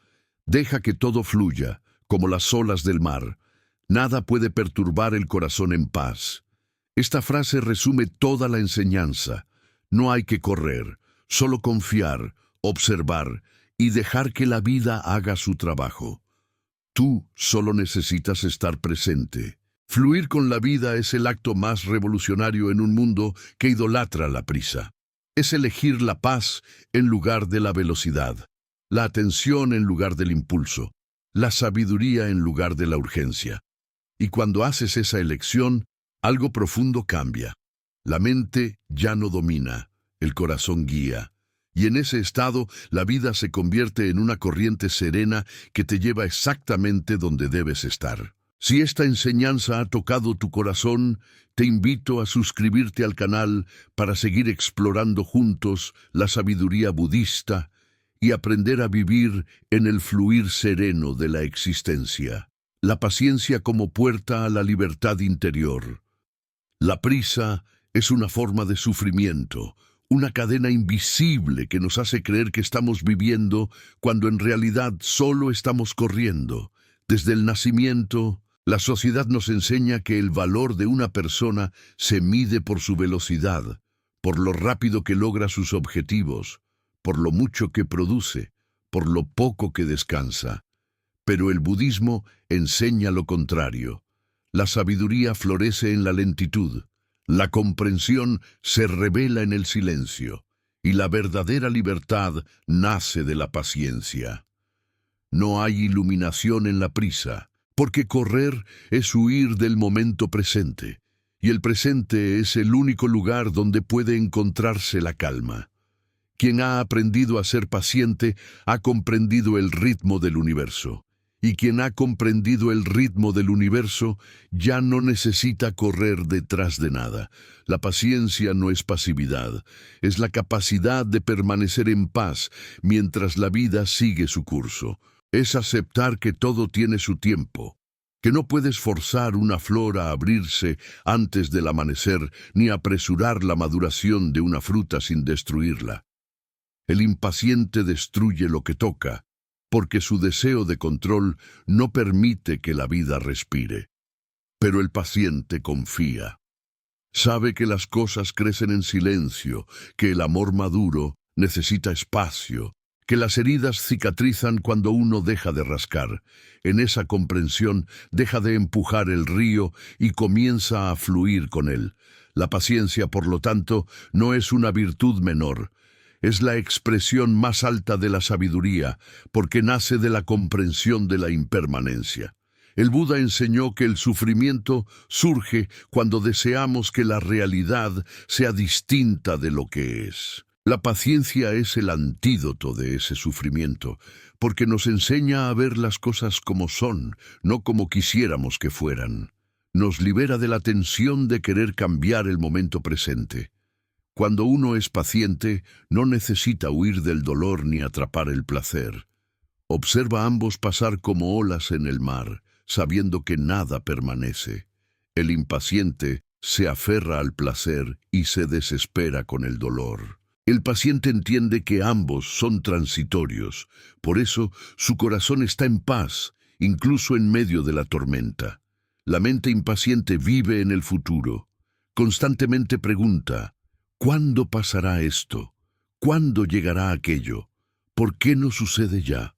deja que todo fluya, como las olas del mar. Nada puede perturbar el corazón en paz. Esta frase resume toda la enseñanza. No hay que correr, solo confiar, observar y dejar que la vida haga su trabajo. Tú solo necesitas estar presente. Fluir con la vida es el acto más revolucionario en un mundo que idolatra la prisa. Es elegir la paz en lugar de la velocidad, la atención en lugar del impulso, la sabiduría en lugar de la urgencia. Y cuando haces esa elección, algo profundo cambia. La mente ya no domina, el corazón guía. Y en ese estado, la vida se convierte en una corriente serena que te lleva exactamente donde debes estar. Si esta enseñanza ha tocado tu corazón, te invito a suscribirte al canal para seguir explorando juntos la sabiduría budista y aprender a vivir en el fluir sereno de la existencia. La paciencia como puerta a la libertad interior. La prisa es una forma de sufrimiento, una cadena invisible que nos hace creer que estamos viviendo cuando en realidad solo estamos corriendo. Desde el nacimiento, la sociedad nos enseña que el valor de una persona se mide por su velocidad, por lo rápido que logra sus objetivos, por lo mucho que produce, por lo poco que descansa. Pero el budismo enseña lo contrario. La sabiduría florece en la lentitud, la comprensión se revela en el silencio, y la verdadera libertad nace de la paciencia. No hay iluminación en la prisa, porque correr es huir del momento presente, y el presente es el único lugar donde puede encontrarse la calma. Quien ha aprendido a ser paciente ha comprendido el ritmo del universo. Y quien ha comprendido el ritmo del universo ya no necesita correr detrás de nada. La paciencia no es pasividad, es la capacidad de permanecer en paz mientras la vida sigue su curso. Es aceptar que todo tiene su tiempo, que no puedes forzar una flor a abrirse antes del amanecer ni apresurar la maduración de una fruta sin destruirla. El impaciente destruye lo que toca, porque su deseo de control no permite que la vida respire. Pero el paciente confía. Sabe que las cosas crecen en silencio, que el amor maduro necesita espacio, que las heridas cicatrizan cuando uno deja de rascar. En esa comprensión deja de empujar el río y comienza a fluir con él. La paciencia, por lo tanto, no es una virtud menor. Es la expresión más alta de la sabiduría, porque nace de la comprensión de la impermanencia. El Buda enseñó que el sufrimiento surge cuando deseamos que la realidad sea distinta de lo que es. La paciencia es el antídoto de ese sufrimiento, porque nos enseña a ver las cosas como son, no como quisiéramos que fueran. Nos libera de la tensión de querer cambiar el momento presente. Cuando uno es paciente, no necesita huir del dolor ni atrapar el placer. Observa a ambos pasar como olas en el mar, sabiendo que nada permanece. El impaciente se aferra al placer y se desespera con el dolor. El paciente entiende que ambos son transitorios, por eso su corazón está en paz, incluso en medio de la tormenta. La mente impaciente vive en el futuro. Constantemente pregunta, ¿cuándo pasará esto? ¿Cuándo llegará aquello? ¿Por qué no sucede ya?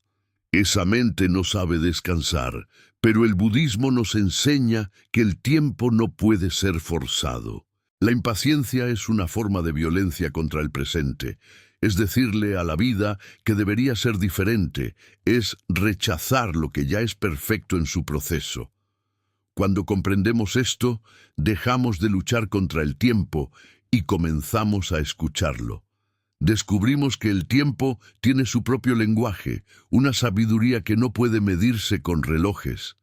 Esa mente no sabe descansar, pero el budismo nos enseña que el tiempo no puede ser forzado. La impaciencia es una forma de violencia contra el presente. Es decirle a la vida que debería ser diferente, es rechazar lo que ya es perfecto en su proceso. Cuando comprendemos esto, dejamos de luchar contra el tiempo y comenzamos a escucharlo. Descubrimos que el tiempo tiene su propio lenguaje, una sabiduría que no puede medirse con relojes.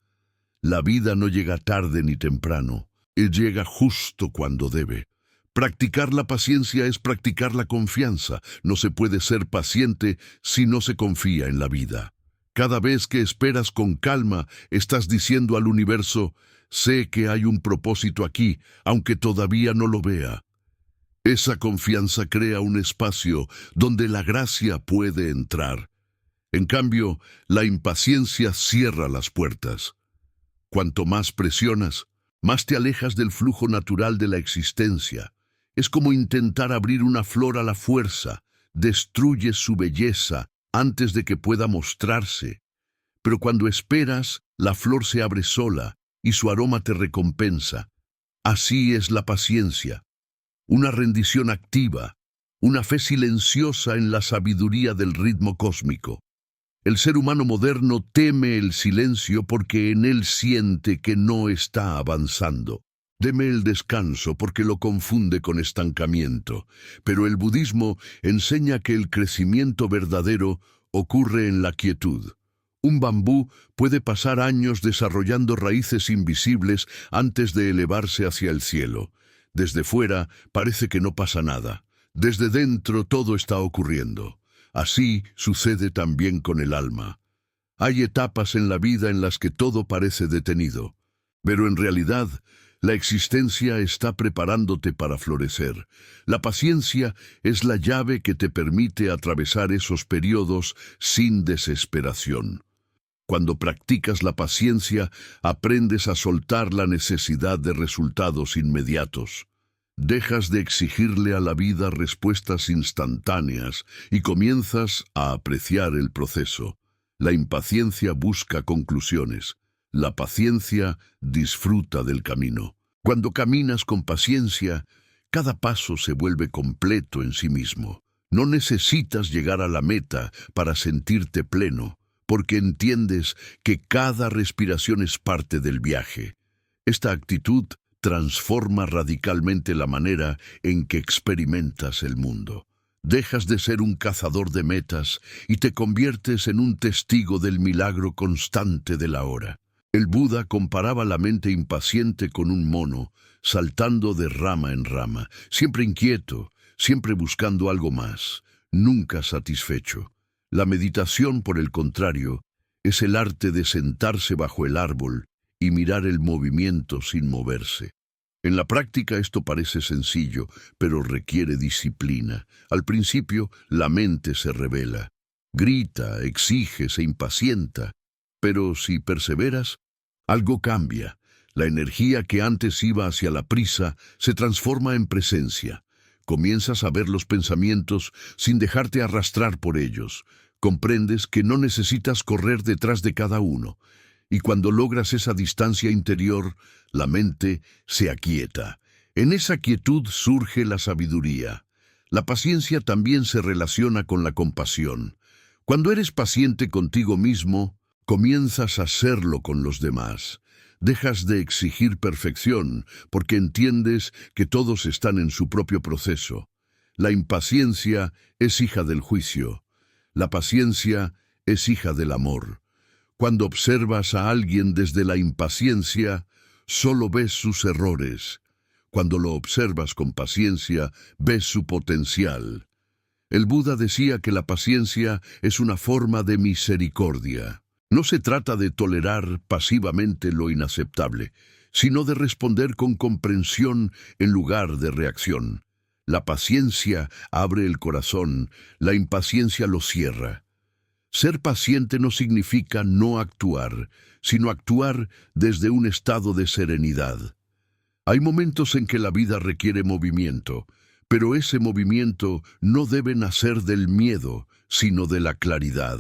La vida no llega tarde ni temprano, y llega justo cuando debe. Practicar la paciencia es practicar la confianza. No se puede ser paciente si no se confía en la vida. Cada vez que esperas con calma, estás diciendo al universo, sé que hay un propósito aquí, aunque todavía no lo vea. Esa confianza crea un espacio donde la gracia puede entrar. En cambio, la impaciencia cierra las puertas. Cuanto más presionas, más te alejas del flujo natural de la existencia. Es como intentar abrir una flor a la fuerza, destruyes su belleza antes de que pueda mostrarse. Pero cuando esperas, la flor se abre sola y su aroma te recompensa. Así es la paciencia. Una rendición activa, una fe silenciosa en la sabiduría del ritmo cósmico. El ser humano moderno teme el silencio porque en él siente que no está avanzando. Teme el descanso porque lo confunde con estancamiento. Pero el budismo enseña que el crecimiento verdadero ocurre en la quietud. Un bambú puede pasar años desarrollando raíces invisibles antes de elevarse hacia el cielo. Desde fuera parece que no pasa nada. Desde dentro todo está ocurriendo. Así sucede también con el alma. Hay etapas en la vida en las que todo parece detenido, pero en realidad la existencia está preparándote para florecer. La paciencia es la llave que te permite atravesar esos periodos sin desesperación. Cuando practicas la paciencia, aprendes a soltar la necesidad de resultados inmediatos. Dejas de exigirle a la vida respuestas instantáneas y comienzas a apreciar el proceso. La impaciencia busca conclusiones. La paciencia disfruta del camino. Cuando caminas con paciencia, cada paso se vuelve completo en sí mismo. No necesitas llegar a la meta para sentirte pleno, porque entiendes que cada respiración es parte del viaje. Esta actitud transforma radicalmente la manera en que experimentas el mundo. Dejas de ser un cazador de metas y te conviertes en un testigo del milagro constante de la hora. El Buda comparaba la mente impaciente con un mono, saltando de rama en rama, siempre inquieto, siempre buscando algo más, nunca satisfecho. La meditación, por el contrario, es el arte de sentarse bajo el árbol y mirar el movimiento sin moverse. En la práctica esto parece sencillo, pero requiere disciplina. Al principio, la mente se rebela, grita, exige, se impacienta. Pero si perseveras, algo cambia. La energía que antes iba hacia la prisa se transforma en presencia. Comienzas a ver los pensamientos sin dejarte arrastrar por ellos. Comprendes que no necesitas correr detrás de cada uno. Y cuando logras esa distancia interior, la mente se aquieta. En esa quietud surge la sabiduría. La paciencia también se relaciona con la compasión. Cuando eres paciente contigo mismo, comienzas a serlo con los demás. Dejas de exigir perfección porque entiendes que todos están en su propio proceso. La impaciencia es hija del juicio. La paciencia es hija del amor. Cuando observas a alguien desde la impaciencia, solo ves sus errores. Cuando lo observas con paciencia, ves su potencial. El Buda decía que la paciencia es una forma de misericordia. No se trata de tolerar pasivamente lo inaceptable, sino de responder con comprensión en lugar de reacción. La paciencia abre el corazón, la impaciencia lo cierra. Ser paciente no significa no actuar, sino actuar desde un estado de serenidad. Hay momentos en que la vida requiere movimiento, pero ese movimiento no debe nacer del miedo, sino de la claridad.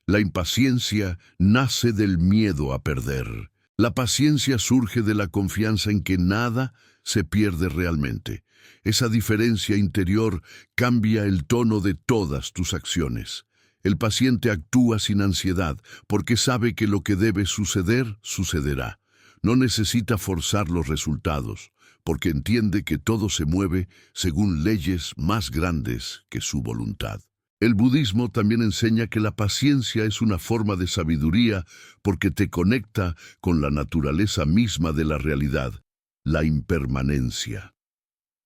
La impaciencia nace del miedo a perder. La paciencia surge de la confianza en que nada se pierde realmente. Esa diferencia interior cambia el tono de todas tus acciones. El paciente actúa sin ansiedad porque sabe que lo que debe suceder, sucederá. No necesita forzar los resultados, porque entiende que todo se mueve según leyes más grandes que su voluntad. El budismo también enseña que la paciencia es una forma de sabiduría porque te conecta con la naturaleza misma de la realidad, la impermanencia.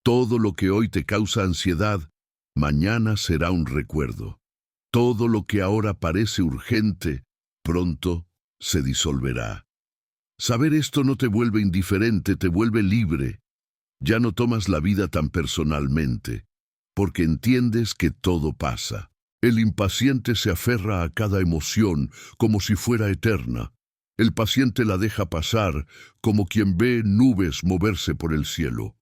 Todo lo que hoy te causa ansiedad, mañana será un recuerdo. Todo lo que ahora parece urgente, pronto se disolverá. Saber esto no te vuelve indiferente, te vuelve libre. Ya no tomas la vida tan personalmente, porque entiendes que todo pasa. El impaciente se aferra a cada emoción como si fuera eterna. El paciente la deja pasar como quien ve nubes moverse por el cielo.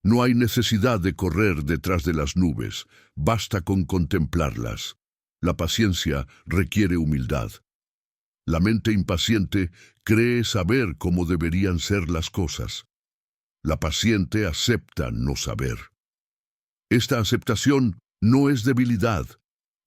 No hay necesidad de correr detrás de las nubes, basta con contemplarlas. La paciencia requiere humildad. La mente impaciente cree saber cómo deberían ser las cosas. La paciente acepta no saber. Esta aceptación no es debilidad,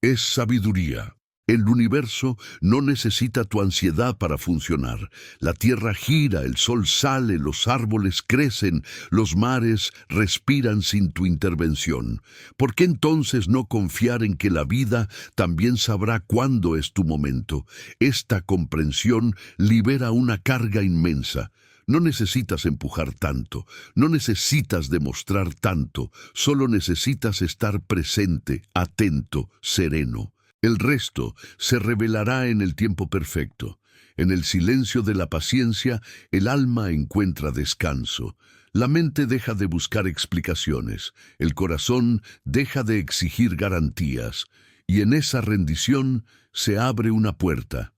es sabiduría. El universo no necesita tu ansiedad para funcionar. La tierra gira, el sol sale, los árboles crecen, los mares respiran sin tu intervención. ¿Por qué entonces no confiar en que la vida también sabrá cuándo es tu momento? Esta comprensión libera una carga inmensa. No necesitas empujar tanto, no necesitas demostrar tanto, solo necesitas estar presente, atento, sereno. El resto se revelará en el tiempo perfecto. En el silencio de la paciencia, el alma encuentra descanso. La mente deja de buscar explicaciones, el corazón deja de exigir garantías, y en esa rendición se abre una puerta,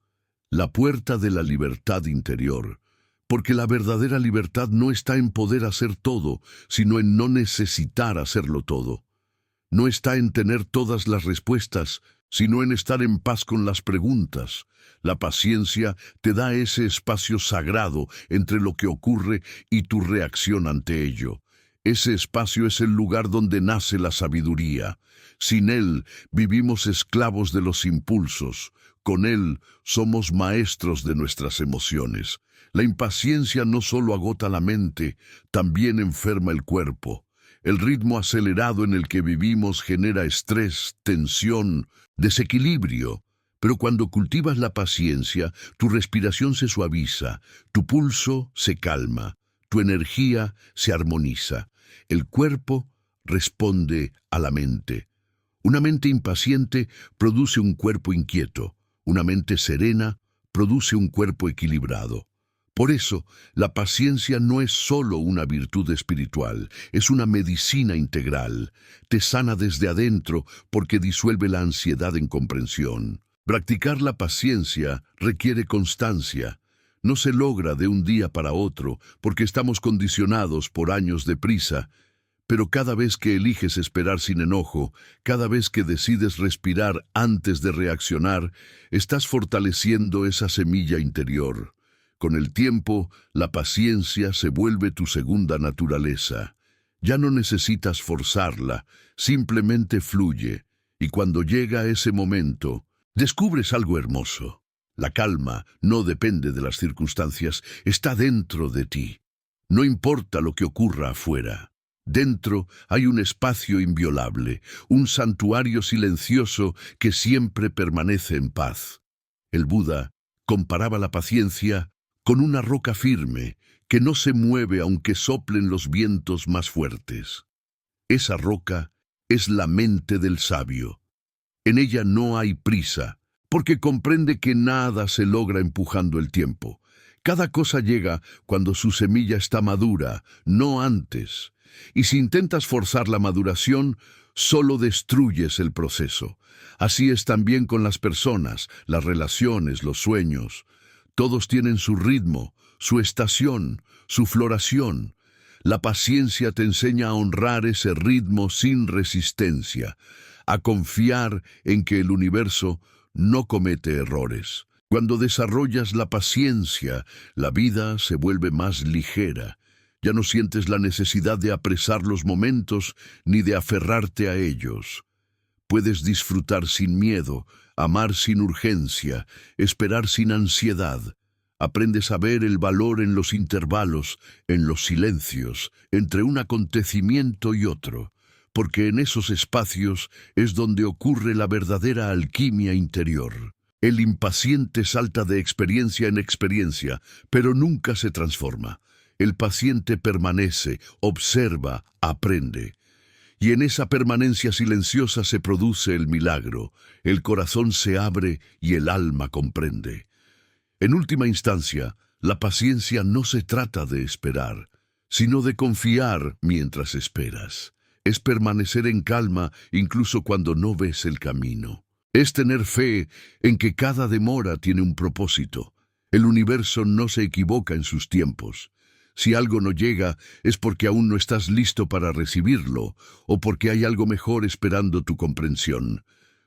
la puerta de la libertad interior. Porque la verdadera libertad no está en poder hacer todo, sino en no necesitar hacerlo todo. No está en tener todas las respuestas, sino en estar en paz con las preguntas. La paciencia te da ese espacio sagrado entre lo que ocurre y tu reacción ante ello. Ese espacio es el lugar donde nace la sabiduría. Sin él vivimos esclavos de los impulsos. Con él somos maestros de nuestras emociones. La impaciencia no solo agota la mente, también enferma el cuerpo. El ritmo acelerado en el que vivimos genera estrés, tensión, desequilibrio. Pero cuando cultivas la paciencia, tu respiración se suaviza, tu pulso se calma, tu energía se armoniza. El cuerpo responde a la mente. Una mente impaciente produce un cuerpo inquieto. Una mente serena produce un cuerpo equilibrado. Por eso, la paciencia no es solo una virtud espiritual, es una medicina integral. Te sana desde adentro porque disuelve la ansiedad en comprensión. Practicar la paciencia requiere constancia. No se logra de un día para otro porque estamos condicionados por años de prisa. Pero cada vez que eliges esperar sin enojo, cada vez que decides respirar antes de reaccionar, estás fortaleciendo esa semilla interior. Con el tiempo, la paciencia se vuelve tu segunda naturaleza. Ya no necesitas forzarla, simplemente fluye. Y cuando llega ese momento, descubres algo hermoso. La calma no depende de las circunstancias, está dentro de ti. No importa lo que ocurra afuera. Dentro hay un espacio inviolable, un santuario silencioso que siempre permanece en paz. El Buda comparaba la paciencia con una roca firme que no se mueve aunque soplen los vientos más fuertes. Esa roca es la mente del sabio. En ella no hay prisa, porque comprende que nada se logra empujando el tiempo. Cada cosa llega cuando su semilla está madura, no antes. Y si intentas forzar la maduración, solo destruyes el proceso. Así es también con las personas, las relaciones, los sueños. Todos tienen su ritmo, su estación, su floración. La paciencia te enseña a honrar ese ritmo sin resistencia, a confiar en que el universo no comete errores. Cuando desarrollas la paciencia, la vida se vuelve más ligera. Ya no sientes la necesidad de apresar los momentos ni de aferrarte a ellos. Puedes disfrutar sin miedo, amar sin urgencia, esperar sin ansiedad. Aprendes a ver el valor en los intervalos, en los silencios, entre un acontecimiento y otro, porque en esos espacios es donde ocurre la verdadera alquimia interior. El impaciente salta de experiencia en experiencia, pero nunca se transforma. El paciente permanece, observa, aprende. Y en esa permanencia silenciosa se produce el milagro. El corazón se abre y el alma comprende. En última instancia, la paciencia no se trata de esperar, sino de confiar mientras esperas. Es permanecer en calma incluso cuando no ves el camino. Es tener fe en que cada demora tiene un propósito. El universo no se equivoca en sus tiempos. Si algo no llega, es porque aún no estás listo para recibirlo, o porque hay algo mejor esperando tu comprensión.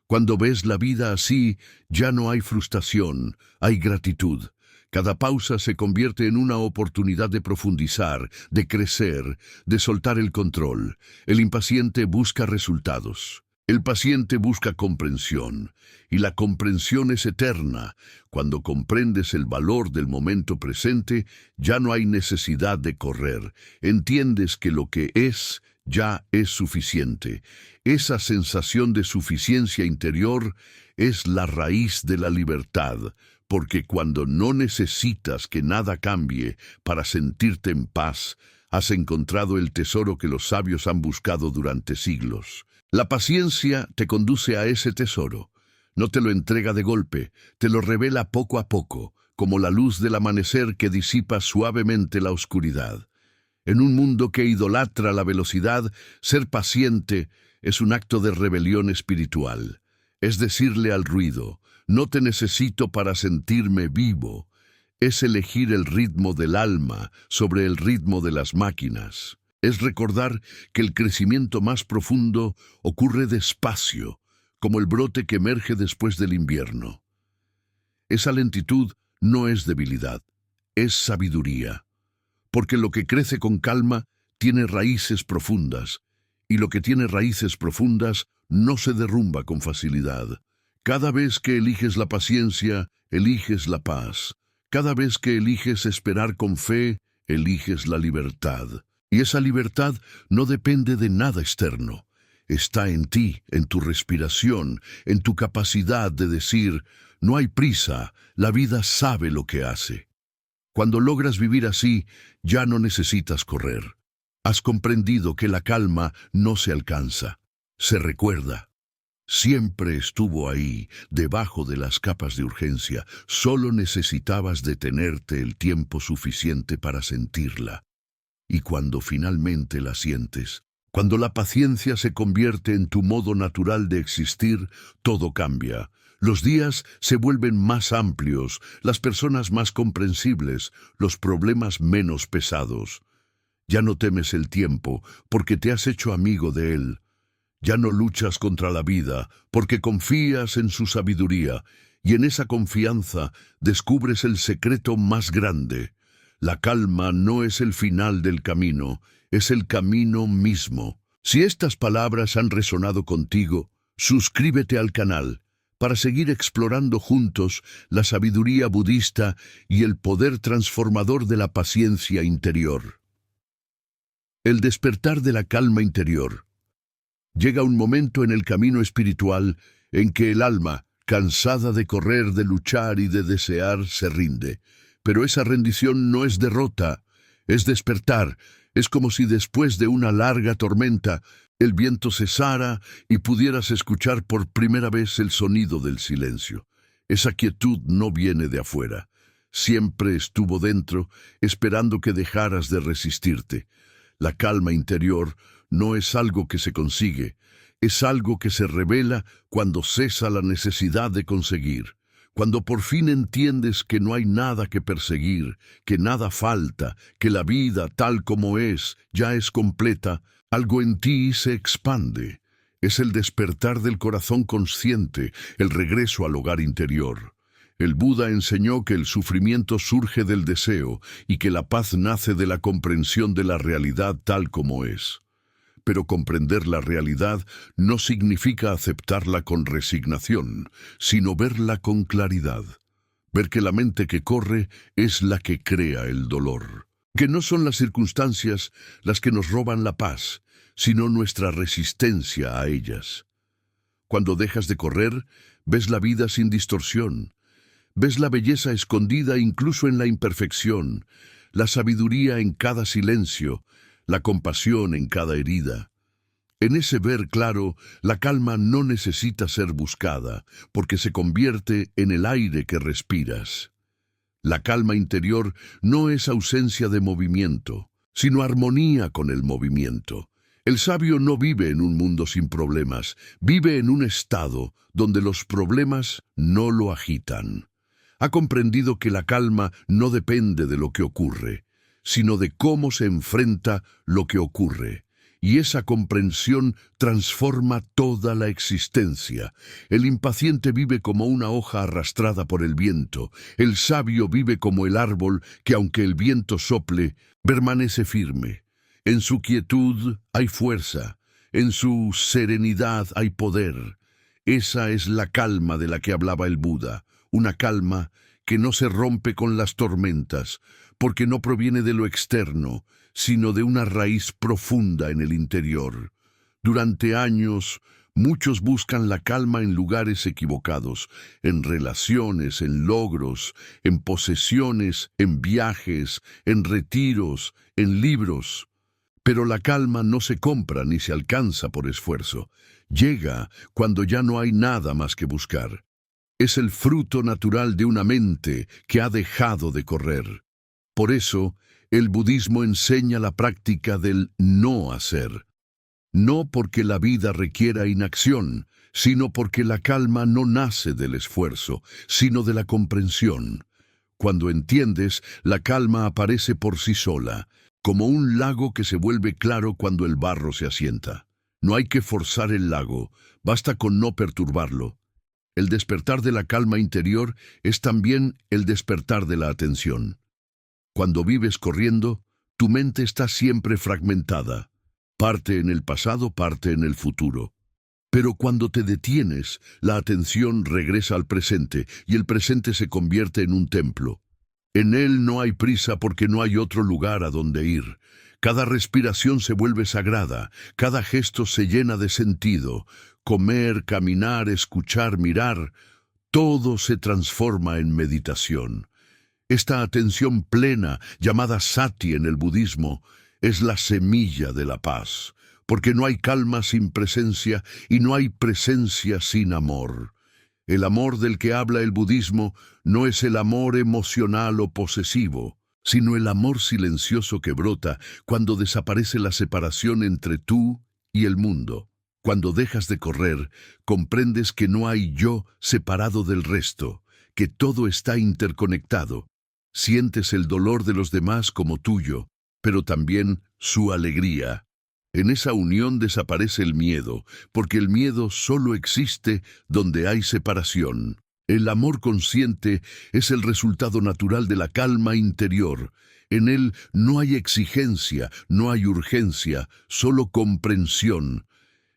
Cuando ves la vida así, ya no hay frustración, hay gratitud. Cada pausa se convierte en una oportunidad de profundizar, de crecer, de soltar el control. El impaciente busca resultados. El paciente busca comprensión, y la comprensión es eterna. Cuando comprendes el valor del momento presente, ya no hay necesidad de correr. Entiendes que lo que es, ya es suficiente. Esa sensación de suficiencia interior es la raíz de la libertad, porque cuando no necesitas que nada cambie para sentirte en paz, has encontrado el tesoro que los sabios han buscado durante siglos. La paciencia te conduce a ese tesoro. No te lo entrega de golpe, te lo revela poco a poco, como la luz del amanecer que disipa suavemente la oscuridad. En un mundo que idolatra la velocidad, ser paciente es un acto de rebelión espiritual. Es decirle al ruido, no te necesito para sentirme vivo. Es elegir el ritmo del alma sobre el ritmo de las máquinas. Es recordar que el crecimiento más profundo ocurre despacio, como el brote que emerge después del invierno. Esa lentitud no es debilidad, es sabiduría, porque lo que crece con calma tiene raíces profundas, y lo que tiene raíces profundas no se derrumba con facilidad. Cada vez que eliges la paciencia, eliges la paz. Cada vez que eliges esperar con fe, eliges la libertad. Y esa libertad no depende de nada externo. Está en ti, en tu respiración, en tu capacidad de decir, no hay prisa, la vida sabe lo que hace. Cuando logras vivir así, ya no necesitas correr. Has comprendido que la calma no se alcanza, se recuerda. Siempre estuvo ahí, debajo de las capas de urgencia. Solo necesitabas detenerte el tiempo suficiente para sentirla. Y cuando finalmente la sientes, cuando la paciencia se convierte en tu modo natural de existir, todo cambia. Los días se vuelven más amplios, las personas más comprensibles, los problemas menos pesados. Ya no temes el tiempo, porque te has hecho amigo de él. Ya no luchas contra la vida, porque confías en su sabiduría, y en esa confianza descubres el secreto más grande. La calma no es el final del camino, es el camino mismo. Si estas palabras han resonado contigo, suscríbete al canal para seguir explorando juntos la sabiduría budista y el poder transformador de la paciencia interior. El despertar de la calma interior. Llega un momento en el camino espiritual en que el alma, cansada de correr, de luchar y de desear, se rinde. Pero esa rendición no es derrota, es despertar. Es como si después de una larga tormenta, el viento cesara y pudieras escuchar por primera vez el sonido del silencio. Esa quietud no viene de afuera, Siempre estuvo dentro, esperando que dejaras de resistirte. La calma interior no es algo que se consigue, es algo que se revela cuando cesa la necesidad de conseguir. Cuando por fin entiendes que no hay nada que perseguir, que nada falta, que la vida tal como es ya es completa, algo en ti se expande. Es el despertar del corazón consciente, el regreso al hogar interior. El Buda enseñó que el sufrimiento surge del deseo y que la paz nace de la comprensión de la realidad tal como es. Pero comprender la realidad no significa aceptarla con resignación, sino verla con claridad. Ver que la mente que corre es la que crea el dolor. Que no son las circunstancias las que nos roban la paz, sino nuestra resistencia a ellas. Cuando dejas de correr, ves la vida sin distorsión. Ves la belleza escondida incluso en la imperfección, la sabiduría en cada silencio, la compasión en cada herida. En ese ver claro, la calma no necesita ser buscada, porque se convierte en el aire que respiras. La calma interior no es ausencia de movimiento, sino armonía con el movimiento. El sabio no vive en un mundo sin problemas, vive en un estado donde los problemas no lo agitan. Ha comprendido que la calma no depende de lo que ocurre, sino de cómo se enfrenta lo que ocurre. Y esa comprensión transforma toda la existencia. El impaciente vive como una hoja arrastrada por el viento. El sabio vive como el árbol que, aunque el viento sople, permanece firme. En su quietud hay fuerza, en su serenidad hay poder. Esa es la calma de la que hablaba el Buda, una calma que no se rompe con las tormentas, porque no proviene de lo externo, sino de una raíz profunda en el interior. Durante años, muchos buscan la calma en lugares equivocados, en relaciones, en logros, en posesiones, en viajes, en retiros, en libros. Pero la calma no se compra ni se alcanza por esfuerzo. Llega cuando ya no hay nada más que buscar. Es el fruto natural de una mente que ha dejado de correr. Por eso, el budismo enseña la práctica del no hacer. No porque la vida requiera inacción, sino porque la calma no nace del esfuerzo, sino de la comprensión. Cuando entiendes, la calma aparece por sí sola, como un lago que se vuelve claro cuando el barro se asienta. No hay que forzar el lago, basta con no perturbarlo. El despertar de la calma interior es también el despertar de la atención. Cuando vives corriendo, tu mente está siempre fragmentada, parte en el pasado, parte en el futuro. Pero cuando te detienes, la atención regresa al presente y el presente se convierte en un templo. En él no hay prisa porque no hay otro lugar a donde ir. Cada respiración se vuelve sagrada, cada gesto se llena de sentido. Comer, caminar, escuchar, mirar, todo se transforma en meditación. Esta atención plena, llamada sati en el budismo, es la semilla de la paz, porque no hay calma sin presencia y no hay presencia sin amor. El amor del que habla el budismo no es el amor emocional o posesivo, sino el amor silencioso que brota cuando desaparece la separación entre tú y el mundo. Cuando dejas de correr, comprendes que no hay yo separado del resto, que todo está interconectado. Sientes el dolor de los demás como tuyo, pero también su alegría. En esa unión desaparece el miedo, porque el miedo solo existe donde hay separación. El amor consciente es el resultado natural de la calma interior. En él no hay exigencia, no hay urgencia, solo comprensión.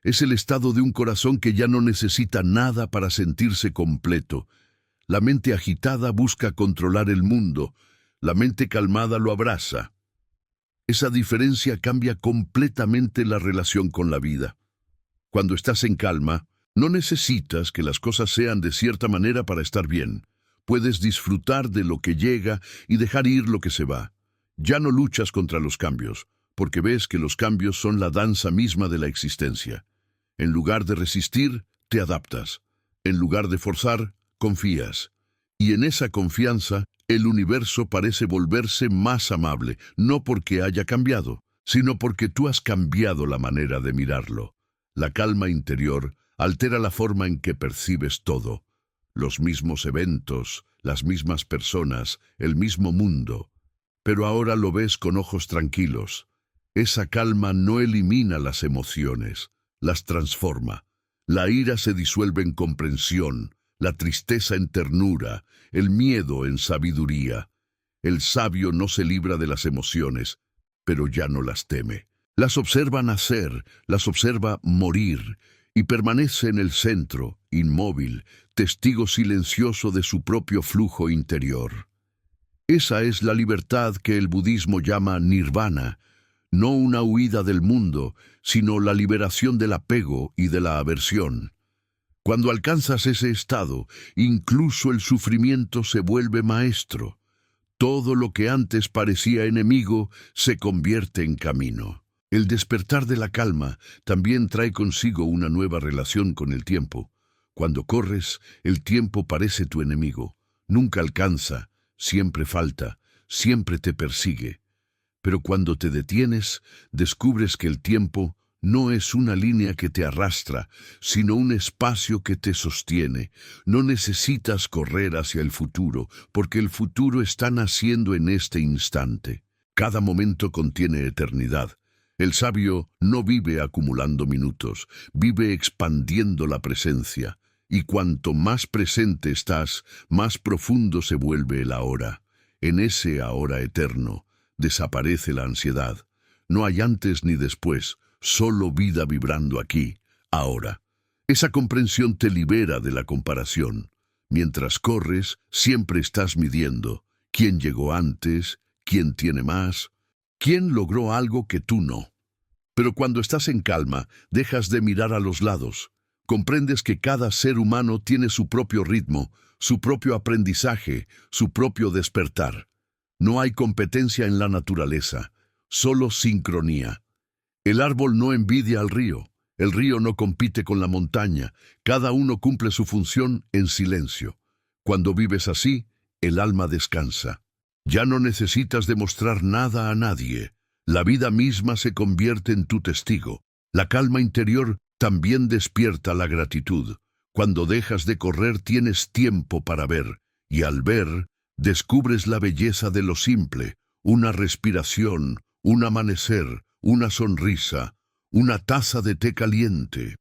Es el estado de un corazón que ya no necesita nada para sentirse completo. La mente agitada busca controlar el mundo, la mente calmada lo abraza. Esa diferencia cambia completamente la relación con la vida. Cuando estás en calma, no necesitas que las cosas sean de cierta manera para estar bien. Puedes disfrutar de lo que llega y dejar ir lo que se va. Ya no luchas contra los cambios, porque ves que los cambios son la danza misma de la existencia. En lugar de resistir, te adaptas. En lugar de forzar, confías. Y en esa confianza, el universo parece volverse más amable, no porque haya cambiado, sino porque tú has cambiado la manera de mirarlo. La calma interior altera la forma en que percibes todo. Los mismos eventos, las mismas personas, el mismo mundo. Pero ahora lo ves con ojos tranquilos. Esa calma no elimina las emociones, las transforma. La ira se disuelve en comprensión, la tristeza en ternura, el miedo en sabiduría. El sabio no se libra de las emociones, pero ya no las teme. Las observa nacer, las observa morir, y permanece en el centro, inmóvil, testigo silencioso de su propio flujo interior. Esa es la libertad que el budismo llama nirvana, no una huida del mundo, sino la liberación del apego y de la aversión. Cuando alcanzas ese estado, incluso el sufrimiento se vuelve maestro. Todo lo que antes parecía enemigo se convierte en camino. El despertar de la calma también trae consigo una nueva relación con el tiempo. Cuando corres, el tiempo parece tu enemigo. Nunca alcanza, siempre falta, siempre te persigue. Pero cuando te detienes, descubres que el tiempo no es una línea que te arrastra, sino un espacio que te sostiene. No necesitas correr hacia el futuro, porque el futuro está naciendo en este instante. Cada momento contiene eternidad. El sabio no vive acumulando minutos, vive expandiendo la presencia. Y cuanto más presente estás, más profundo se vuelve el ahora. En ese ahora eterno, desaparece la ansiedad. No hay antes ni después, solo vida vibrando aquí, ahora. Esa comprensión te libera de la comparación. Mientras corres, siempre estás midiendo. ¿Quién llegó antes? ¿Quién tiene más? ¿Quién logró algo que tú no? Pero cuando estás en calma, dejas de mirar a los lados. Comprendes que cada ser humano tiene su propio ritmo, su propio aprendizaje, su propio despertar. No hay competencia en la naturaleza, solo sincronía. El árbol no envidia al río, el río no compite con la montaña, cada uno cumple su función en silencio. Cuando vives así, el alma descansa. Ya no necesitas demostrar nada a nadie. La vida misma se convierte en tu testigo. La calma interior también despierta la gratitud. Cuando dejas de correr tienes tiempo para ver, y al ver, descubres la belleza de lo simple, una respiración, un amanecer, una sonrisa, una taza de té caliente.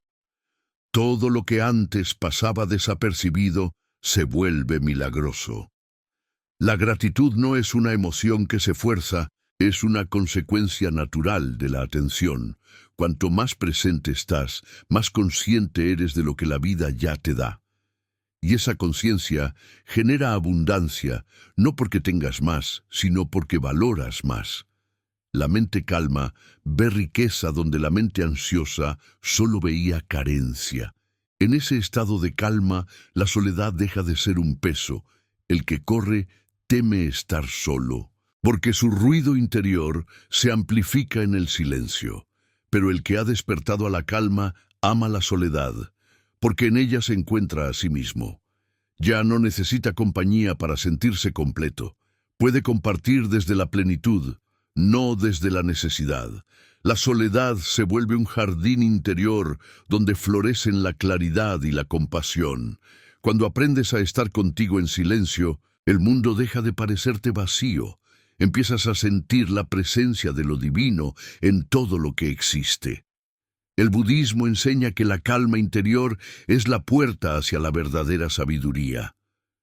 Todo lo que antes pasaba desapercibido se vuelve milagroso. La gratitud no es una emoción que se fuerza, es una consecuencia natural de la atención. Cuanto más presente estás, más consciente eres de lo que la vida ya te da. Y esa conciencia genera abundancia, no porque tengas más, sino porque valoras más. La mente calma ve riqueza donde la mente ansiosa solo veía carencia. En ese estado de calma, la soledad deja de ser un peso. El que corre teme estar solo, porque su ruido interior se amplifica en el silencio. Pero el que ha despertado a la calma ama la soledad, porque en ella se encuentra a sí mismo. Ya no necesita compañía para sentirse completo. Puede compartir desde la plenitud, no desde la necesidad. La soledad se vuelve un jardín interior donde florecen la claridad y la compasión. Cuando aprendes a estar contigo en silencio, el mundo deja de parecerte vacío. Empiezas a sentir la presencia de lo divino en todo lo que existe. El budismo enseña que la calma interior es la puerta hacia la verdadera sabiduría.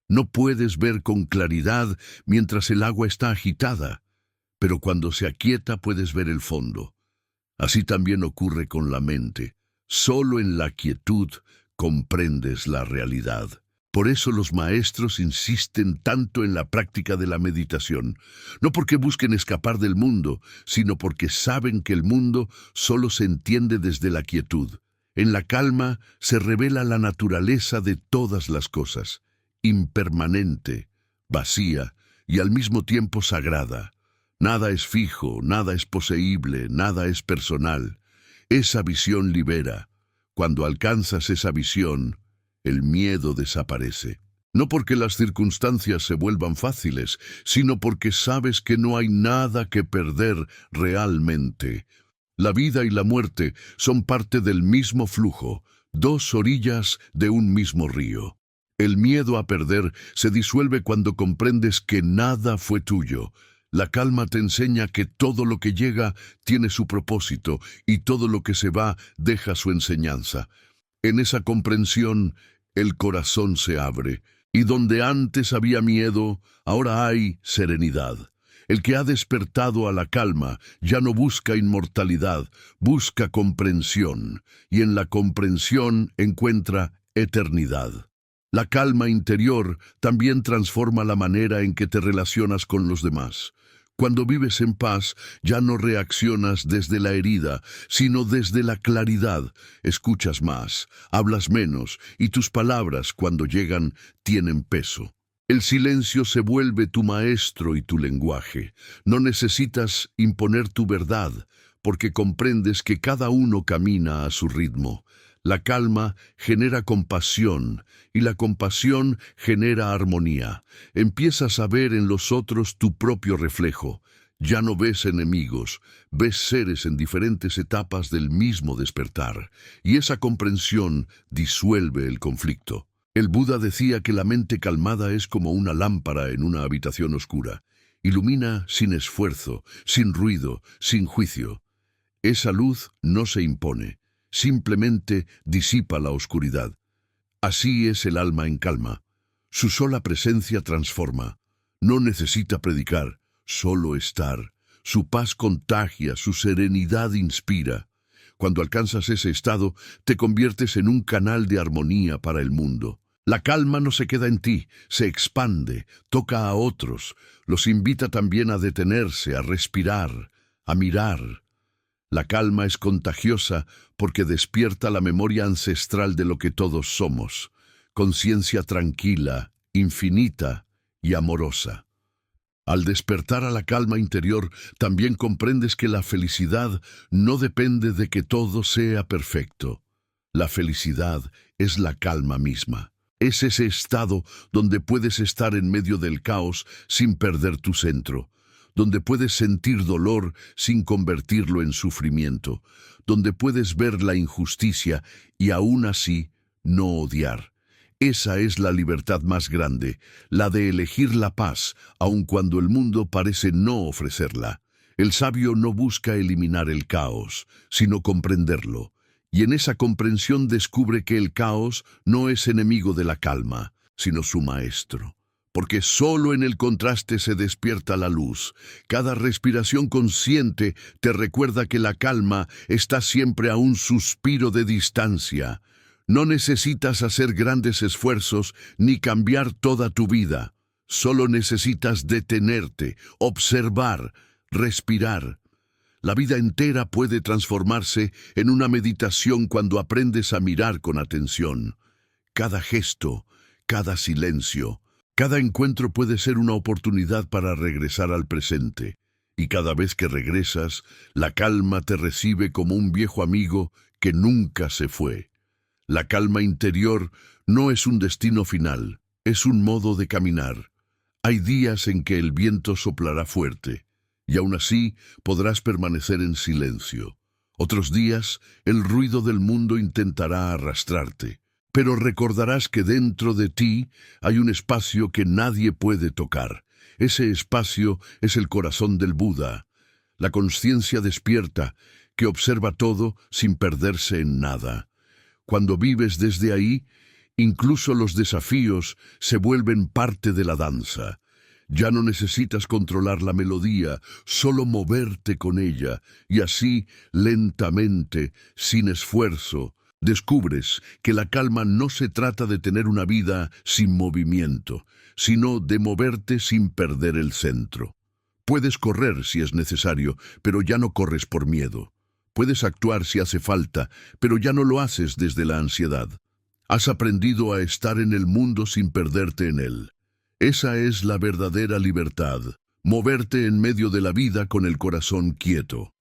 No puedes ver con claridad mientras el agua está agitada, pero cuando se aquieta puedes ver el fondo. Así también ocurre con la mente. Solo en la quietud comprendes la realidad. Por eso los maestros insisten tanto en la práctica de la meditación, no porque busquen escapar del mundo, sino porque saben que el mundo solo se entiende desde la quietud. En la calma se revela la naturaleza de todas las cosas, impermanente, vacía y al mismo tiempo sagrada. Nada es fijo, nada es poseíble, nada es personal. Esa visión libera. Cuando alcanzas esa visión, el miedo desaparece. no porque las circunstancias se vuelvan fáciles, sino porque sabes que no hay nada que perder realmente. La vida y la muerte son parte del mismo flujo, dos orillas de un mismo río. El miedo a perder se disuelve cuando comprendes que nada fue tuyo. La calma te enseña que todo lo que llega tiene su propósito y todo lo que se va deja su enseñanza. En esa comprensión, el corazón se abre, y donde antes había miedo, ahora hay serenidad. El que ha despertado a la calma ya no busca inmortalidad, busca comprensión, y en la comprensión encuentra eternidad. La calma interior también transforma la manera en que te relacionas con los demás. Cuando vives en paz, ya no reaccionas desde la herida, sino desde la claridad. Escuchas más, hablas menos, y tus palabras, cuando llegan, tienen peso. El silencio se vuelve tu maestro y tu lenguaje. No necesitas imponer tu verdad, porque comprendes que cada uno camina a su ritmo. La calma genera compasión, y la compasión genera armonía. Empiezas a ver en los otros tu propio reflejo. Ya no ves enemigos, ves seres en diferentes etapas del mismo despertar, y esa comprensión disuelve el conflicto. El Buda decía que la mente calmada es como una lámpara en una habitación oscura. Ilumina sin esfuerzo, sin ruido, sin juicio. Esa luz no se impone, simplemente disipa la oscuridad. Así es el alma en calma. Su sola presencia transforma. No necesita predicar, solo estar. Su paz contagia, su serenidad inspira. Cuando alcanzas ese estado, te conviertes en un canal de armonía para el mundo. La calma no se queda en ti, se expande, toca a otros, los invita también a detenerse, a respirar, a mirar. La calma es contagiosa porque despierta la memoria ancestral de lo que todos somos, conciencia tranquila, infinita y amorosa. Al despertar a la calma interior, también comprendes que la felicidad no depende de que todo sea perfecto. La felicidad es la calma misma. Es ese estado donde puedes estar en medio del caos sin perder tu centro, donde puedes sentir dolor sin convertirlo en sufrimiento, donde puedes ver la injusticia y aún así no odiar. Esa es la libertad más grande, la de elegir la paz, aun cuando el mundo parece no ofrecerla. El sabio no busca eliminar el caos, sino comprenderlo. Y en esa comprensión descubre que el caos no es enemigo de la calma, sino su maestro. Porque solo en el contraste se despierta la luz. Cada respiración consciente te recuerda que la calma está siempre a un suspiro de distancia. No necesitas hacer grandes esfuerzos ni cambiar toda tu vida. Solo necesitas detenerte, observar, respirar. La vida entera puede transformarse en una meditación cuando aprendes a mirar con atención. Cada gesto, cada silencio, cada encuentro puede ser una oportunidad para regresar al presente. Y cada vez que regresas, la calma te recibe como un viejo amigo que nunca se fue. La calma interior no es un destino final, es un modo de caminar. Hay días en que el viento soplará fuerte, y aún así podrás permanecer en silencio. Otros días, el ruido del mundo intentará arrastrarte, pero recordarás que dentro de ti hay un espacio que nadie puede tocar. Ese espacio es el corazón del Buda, la conciencia despierta que observa todo sin perderse en nada. Cuando vives desde ahí, incluso los desafíos se vuelven parte de la danza. Ya no necesitas controlar la melodía, solo moverte con ella, y así, lentamente, sin esfuerzo, descubres que la calma no se trata de tener una vida sin movimiento, sino de moverte sin perder el centro. Puedes correr si es necesario, pero ya no corres por miedo. Puedes actuar si hace falta, pero ya no lo haces desde la ansiedad. Has aprendido a estar en el mundo sin perderte en él. Esa es la verdadera libertad, moverte en medio de la vida con el corazón quieto.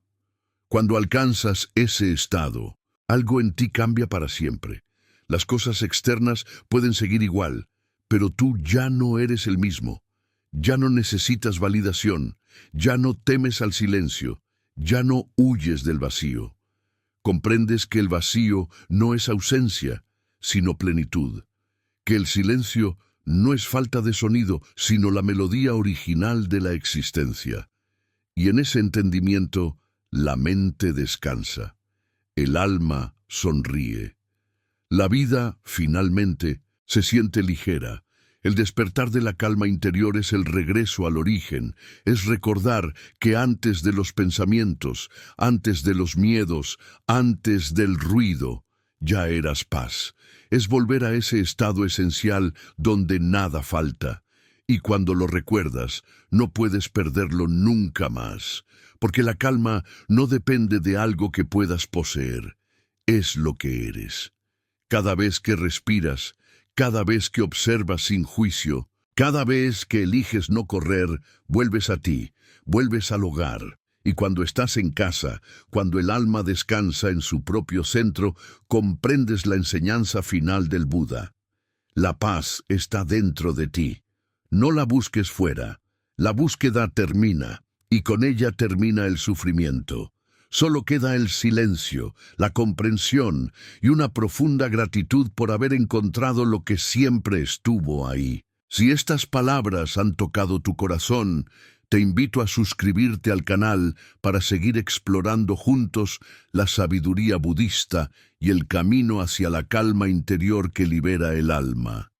Cuando alcanzas ese estado, algo en ti cambia para siempre. Las cosas externas pueden seguir igual, pero tú ya no eres el mismo. Ya no necesitas validación, ya no temes al silencio, ya no huyes del vacío. Comprendes que el vacío no es ausencia, sino plenitud, que el silencio no es falta de sonido, sino la melodía original de la existencia. Y en ese entendimiento, la mente descansa, el alma sonríe. La vida, finalmente, se siente ligera. El despertar de la calma interior es el regreso al origen, es recordar que antes de los pensamientos, antes de los miedos, antes del ruido, ya eras paz. Es volver a ese estado esencial donde nada falta. Y cuando lo recuerdas, no puedes perderlo nunca más, porque la calma no depende de algo que puedas poseer, es lo que eres. Cada vez que respiras, cada vez que observas sin juicio, cada vez que eliges no correr, vuelves a ti, vuelves al hogar. Y cuando estás en casa, cuando el alma descansa en su propio centro, comprendes la enseñanza final del Buda. La paz está dentro de ti. No la busques fuera. La búsqueda termina, y con ella termina el sufrimiento. Solo queda el silencio, la comprensión y una profunda gratitud por haber encontrado lo que siempre estuvo ahí. Si estas palabras han tocado tu corazón, te invito a suscribirte al canal para seguir explorando juntos la sabiduría budista y el camino hacia la calma interior que libera el alma.